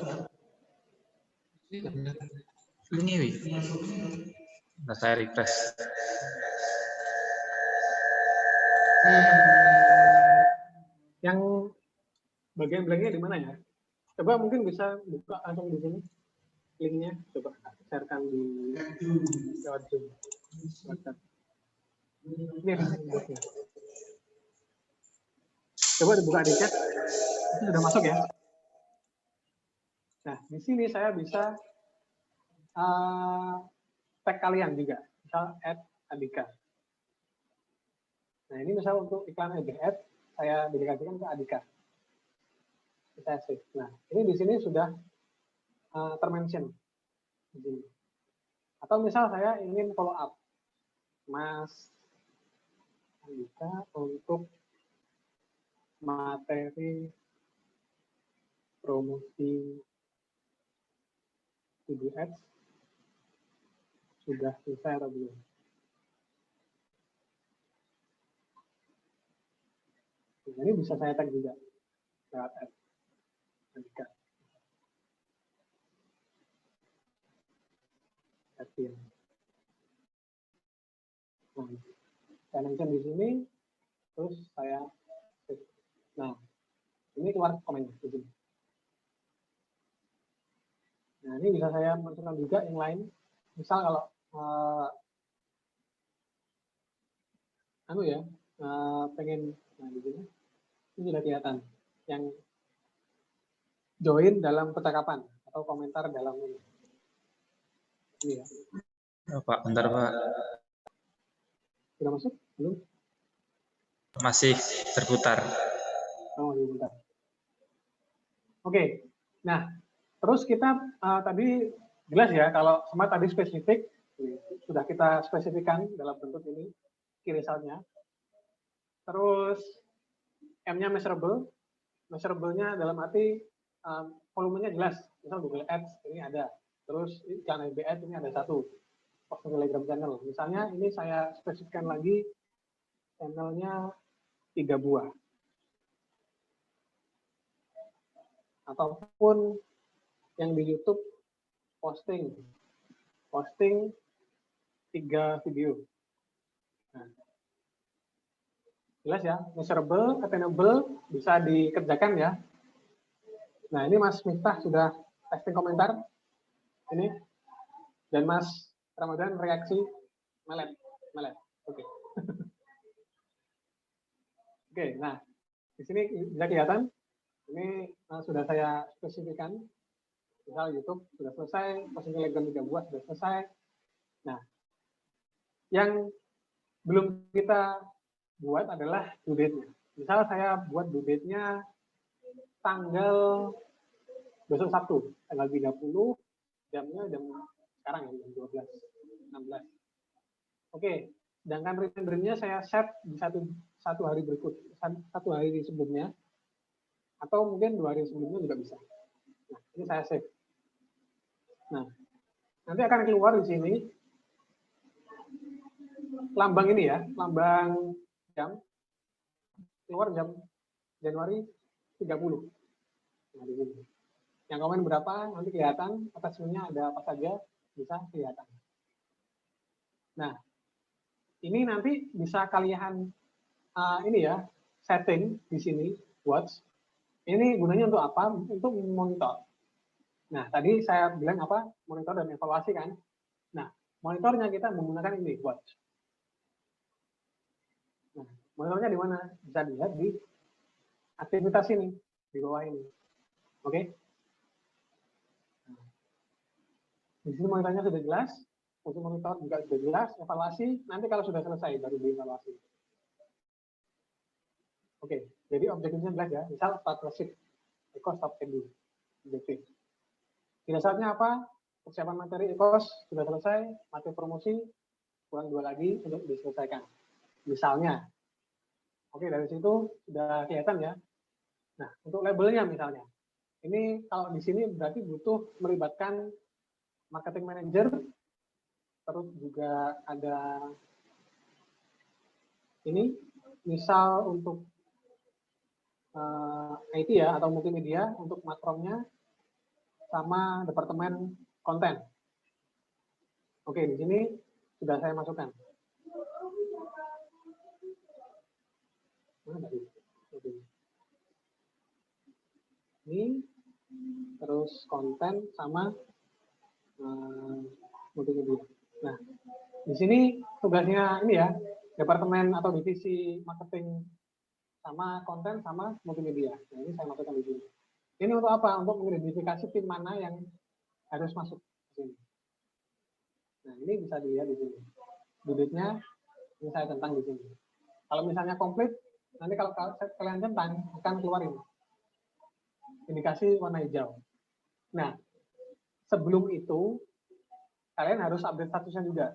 Ini, Nah, saya refresh. Yang bagian blanknya di mana ya? Coba mungkin bisa buka langsung di sini linknya. Coba sharekan di lewat Zoom. WhatsApp. Ini linknya. Coba dibuka di chat. Itu sudah masuk ya. Nah, di sini saya bisa tag kalian juga. Misal @Adika. Nah, ini misal untuk iklan aja, saya dedikasikan ke Adika. Kita save. Nah, ini di sini sudah termention di sini. Atau misal saya ingin follow up, Mas Andika untuk materi promosi video ads sudah selesai atau belum? Nah, ini bisa saya tag juga lewat ads Andika. Nah, saya mention di sini, terus saya save. Nah, ini keluar komennya di sini. Nah, ini bisa saya masukkan juga yang lain. Misal kalau pengen, nah di sini ini sudah kelihatan yang join dalam percakapan atau komentar dalam ini. Ini ya. Oh, Pak, bentar Pak. Sudah masuk? Belum? Masih terputar. Oh, bentar. Oke. Nah, terus kita tadi jelas ya kalau smart tadi spesifik, sudah kita spesifikkan dalam bentuk ini key result-nya. Terus M-nya measurable. Measurable-nya dalam arti volumenya jelas. Misal Google Ads ini ada. Terus iklan FB Ads ini ada satu. Post Telegram channel. Misalnya ini saya spesifikkan lagi channelnya 3 buah. Ataupun yang di YouTube posting 3 video. Nah, jelas ya, measurable, attainable, bisa dikerjakan ya. Nah, ini Mas Miftah sudah testing komentar ini, dan Mas Ramadan reaksi melet. Oke. Oke, nah di sini bisa kelihatan ini sudah saya spesifikkan. Misal YouTube sudah selesai, posting Telegram 3 buah sudah selesai. Nah, yang belum kita buat adalah due date-nya. Misal saya buat due date-nya tanggal besok Sabtu, tanggal 30, jamnya jam sekarang ya, jam 12.16. Oke, sedangkan reminder-nya saya set di satu hari berikut, satu hari sebelumnya, atau mungkin 2 hari sebelumnya juga bisa. Nah, ini saya save. Nah, nanti akan keluar di sini lambang ini ya, lambang jam, keluar jam Januari 30. Nah, di sini. Yang komen berapa nanti kelihatan, attachment-nya ada apa saja bisa kelihatan. Nah, ini nanti bisa kalian ini ya, setting di sini, watch. Ini gunanya untuk apa? Untuk monitor. Nah, tadi saya bilang apa? Monitor dan evaluasi kan. Nah, monitornya kita menggunakan ini, watch. Nah, monitornya di mana? Bisa dilihat di aktivitas ini, di bawah ini. Oke? Di sini monitornya sudah jelas, fungsi monitor juga sudah jelas, evaluasi nanti kalau sudah selesai baru dievaluasi. Oke, jadi objektifnya jelas ya, misal start receipt, e-cost stop and do, objektif. Dasarnya apa? Persiapan materi e-cost sudah selesai, materi promosi kurang 2 lagi untuk diselesaikan. Misalnya, oke dari situ sudah kelihatan ya. Nah, untuk labelnya misalnya, ini kalau di sini berarti butuh melibatkan marketing manager, terus juga ada ini, misal untuk IT ya, atau multimedia untuk makromnya, sama departemen konten. Oke, di sini sudah saya masukkan. Mana tadi? Ini, terus konten sama multimedia. Nah, di sini tugasnya ini ya, departemen atau divisi marketing sama konten sama multimedia. Nah, ini saya masukkan di sini. Ini untuk apa? Untuk mengidentifikasi tim mana yang harus masuk ke sini. Nah, ini bisa dilihat di sini. Duduknya ini saya centang di sini. Kalau misalnya komplit, nanti kalau kalian centang akan keluar ini. Indikasi warna hijau. Nah, sebelum itu kalian harus update statusnya juga.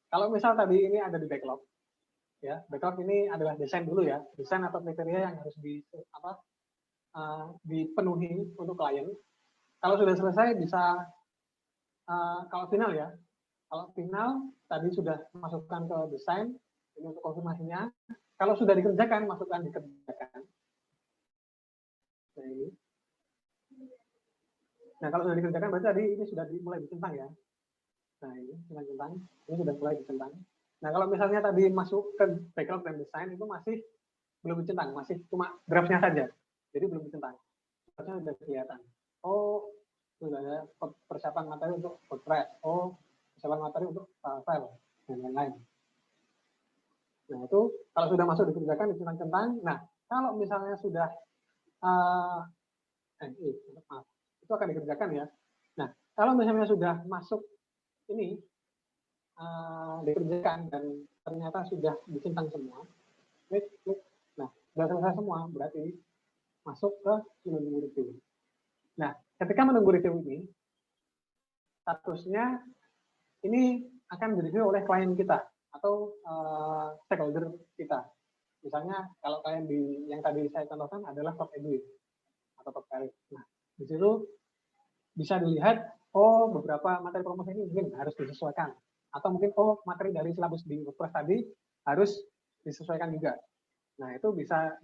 Kalau misal tadi ini ada di backlog, ya backlog ini adalah desain dulu ya, desain atau kriteria yang harus dipenuhi untuk klien. Kalau sudah selesai bisa kalau final ya, kalau final tadi sudah masukkan ke desain ini untuk konfirmasinya. Kalau sudah dikerjakan masukkan dikerjakan. Nah ini. Nah kalau sudah dikerjakan berarti tadi ini sudah mulai dicentang ya. Nah ini centang, ini sudah mulai dicentang. Nah kalau misalnya tadi masuk ke backlog dan desain itu masih belum dicentang, masih cuma draftnya saja, jadi belum dicentang. Draftnya sudah kelihatan. Oh sudah ada persiapan materi untuk WordPress. Oh persiapan materi untuk file dan lain-lain. Nah itu kalau sudah masuk dikerjakan dicentang-centang. Nah kalau misalnya sudah maaf, itu akan dikerjakan ya. Nah kalau misalnya sudah masuk ini dikerjakan dan ternyata sudah dicentang semua, klik. Nah, sudah selesai semua, berarti masuk ke menunggu review. Nah, ketika menunggu review ini, statusnya ini akan direview oleh klien kita atau stakeholder kita. Misalnya kalau klien yang tadi saya contohkan adalah top edui atau top tarif. Nah, di situ bisa dilihat oh beberapa materi promosi ini mungkin harus disesuaikan atau mungkin oh materi dari silabus di WordPress tadi harus disesuaikan juga. Nah itu bisa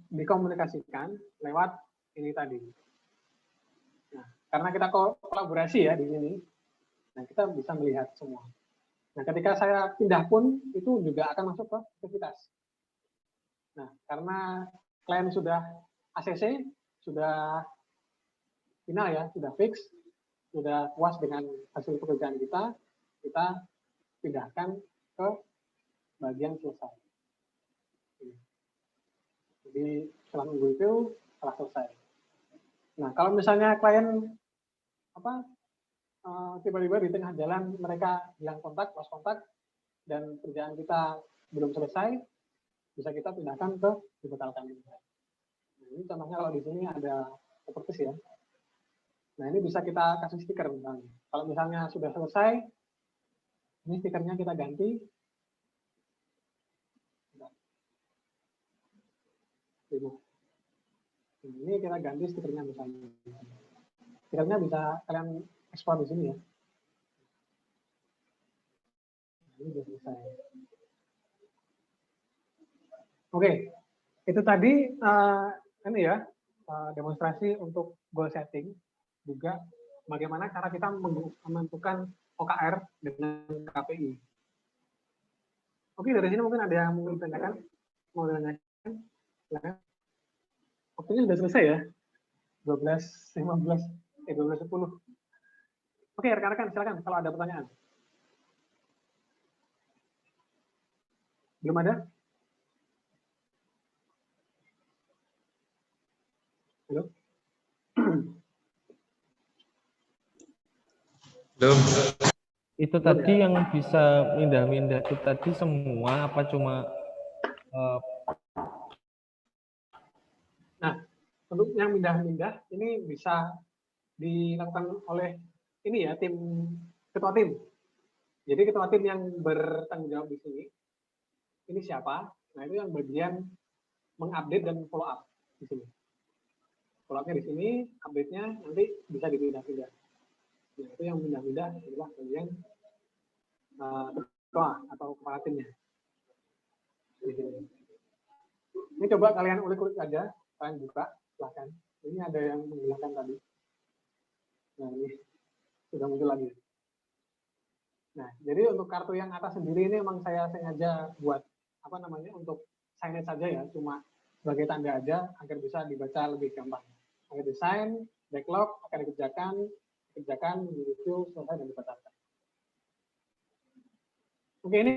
dikomunikasikan lewat ini tadi. Nah karena kita kolaborasi ya di sini, nah kita bisa melihat semua. Nah ketika saya pindah pun itu juga akan masuk ke aktivitas. Nah karena klien sudah ACC, sudah final ya, sudah fix, sudah puas dengan hasil pekerjaan kita pindahkan ke bagian selesai. Jadi setelah menunggu itu telah selesai. Nah kalau misalnya klien tiba-tiba di tengah jalan mereka hilang kontak, lost kontak, dan kerjaan kita belum selesai, bisa kita pindahkan ke dibatalkan. Ini contohnya kalau di sini ada properties ya. Nah ini bisa kita kasih stiker misalnya. Kalau misalnya sudah selesai, ini stikernya kita ganti. Ini kita ganti stikernya misalnya. Stikernya bisa kalian ekspor di sini ya. Ini sudah selesai. Oke, itu tadi ini ya demonstrasi untuk goal setting, juga bagaimana cara kita menentukan OKR dengan KPI. Oke, dari sini mungkin ada yang mau ditanyakan? Silakan. Waktunya sudah selesai ya, 12.15, 12.10. Oke, rekan-rekan silakan kalau ada pertanyaan. Belum ada? Halo? Belum. Itu tadi yang bisa mindah-mindah itu tadi semua apa cuma Nah, untuk yang mindah-mindah ini bisa dilakukan oleh ini ya tim ketua tim. Jadi ketua tim yang bertanggung jawab di sini ini siapa? Nah, itu yang bagian mengupdate dan follow up di sini. Follow up-nya di sini, update-nya nanti bisa dipindah-pindah. Nah, itu yang pindah-pindah adalah bagian ketua atau kepala timnya. Di sini. Ini coba kalian ulik-ulik aja, kalian buka, silahkan. Ini ada yang menghilangkan tadi. Nah, ini sudah muncul lagi. Nah, jadi untuk kartu yang atas sendiri ini memang saya sengaja buat apa namanya untuk signage saja ya, cuma sebagai tanda aja agar bisa dibaca lebih gampang. Agar desain, backlog akan dikerjakan, direview, selesai dan dibacakan. Oke, ini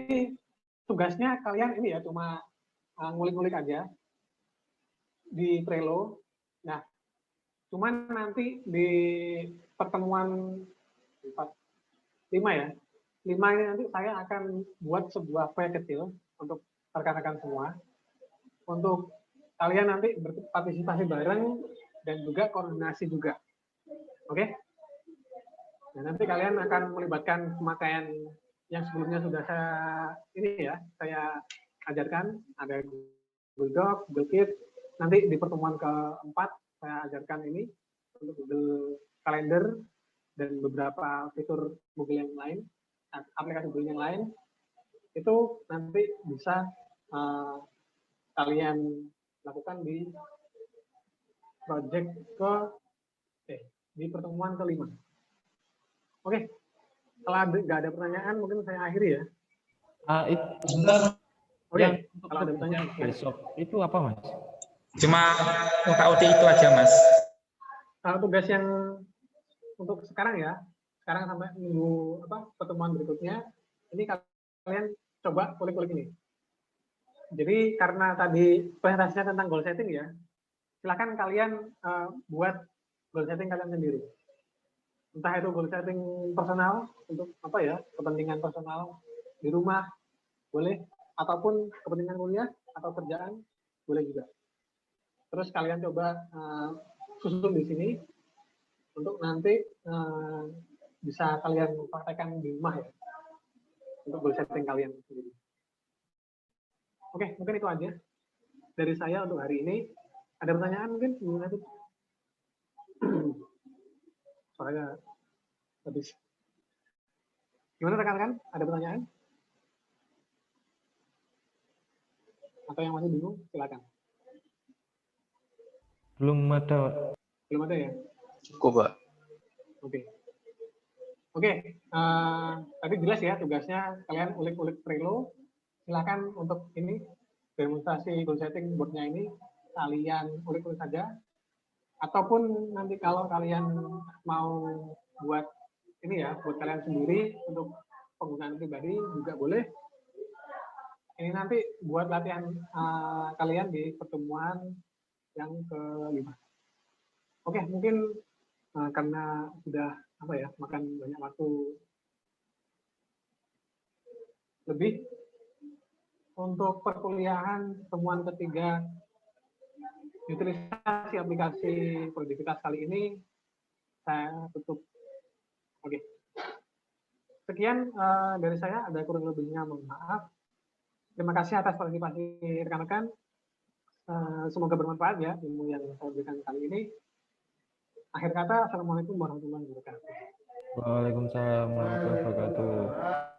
tugasnya kalian ini ya cuma ngulik-ngulik aja di Trello. Nah, cuman nanti di pertemuan 5 ya, 5 ini nanti saya akan buat sebuah file kecil untuk rekan-rekan semua, untuk kalian nanti berpartisipasi bareng dan juga koordinasi juga. Oke? Nah, nanti kalian akan melibatkan pemakaian yang sebelumnya sudah saya ajarkan, ada Google Doc, Google Keep. Nanti di pertemuan keempat saya ajarkan ini untuk Google Calendar dan beberapa fitur Google yang lain, aplikasi Google yang lain, itu nanti bisa kalian lakukan di project di pertemuan kelima. Oke, kalau nggak ada pertanyaan mungkin saya akhiri ya. Itu Oke, yang kalau ada pertanyaan besok itu apa, Mas? Cuma UKUT itu aja, Mas. Kalau tugas yang untuk sekarang ya, sekarang sampai minggu pertemuan berikutnya, ini kalian coba kulik-kulik ini. Jadi karena tadi presentasinya tentang goal setting ya, silakan kalian buat goal setting kalian sendiri. Entah itu goal setting personal untuk kepentingan personal di rumah boleh, ataupun kepentingan kuliah atau kerjaan boleh juga. Terus kalian coba susun di sini untuk nanti bisa kalian praktekkan di rumah ya, untuk goal setting kalian sendiri. Oke, mungkin itu aja dari saya untuk hari ini. Ada pertanyaan mungkin? Soalnya habis. Gimana rekan-rekan? Ada pertanyaan? Atau yang masih bingung? Silakan. Belum ada. Belum ada ya? Cukup, Pak. Oke. Tadi jelas ya tugasnya, kalian ulik-ulik Trello. Silakan untuk ini demonstrasi goal setting boardnya ini kalian ulik-ulik saja, ataupun nanti kalau kalian mau buat ini ya buat kalian sendiri untuk penggunaan pribadi juga boleh. Ini nanti buat latihan kalian di pertemuan yang ke-5. Oke, mungkin karena sudah makan banyak waktu lebih, untuk perkuliahan pertemuan ketiga utilisasi aplikasi produktivitas kali ini saya tutup. Oke. Sekian dari saya, ada kurang lebihnya mohon maaf. Terima kasih atas partisipasi rekan-rekan. Semoga bermanfaat ya ilmu yang saya berikan kali ini. Akhir kata, Assalamualaikum warahmatullahi wabarakatuh. Waalaikumsalam warahmatullahi wabarakatuh.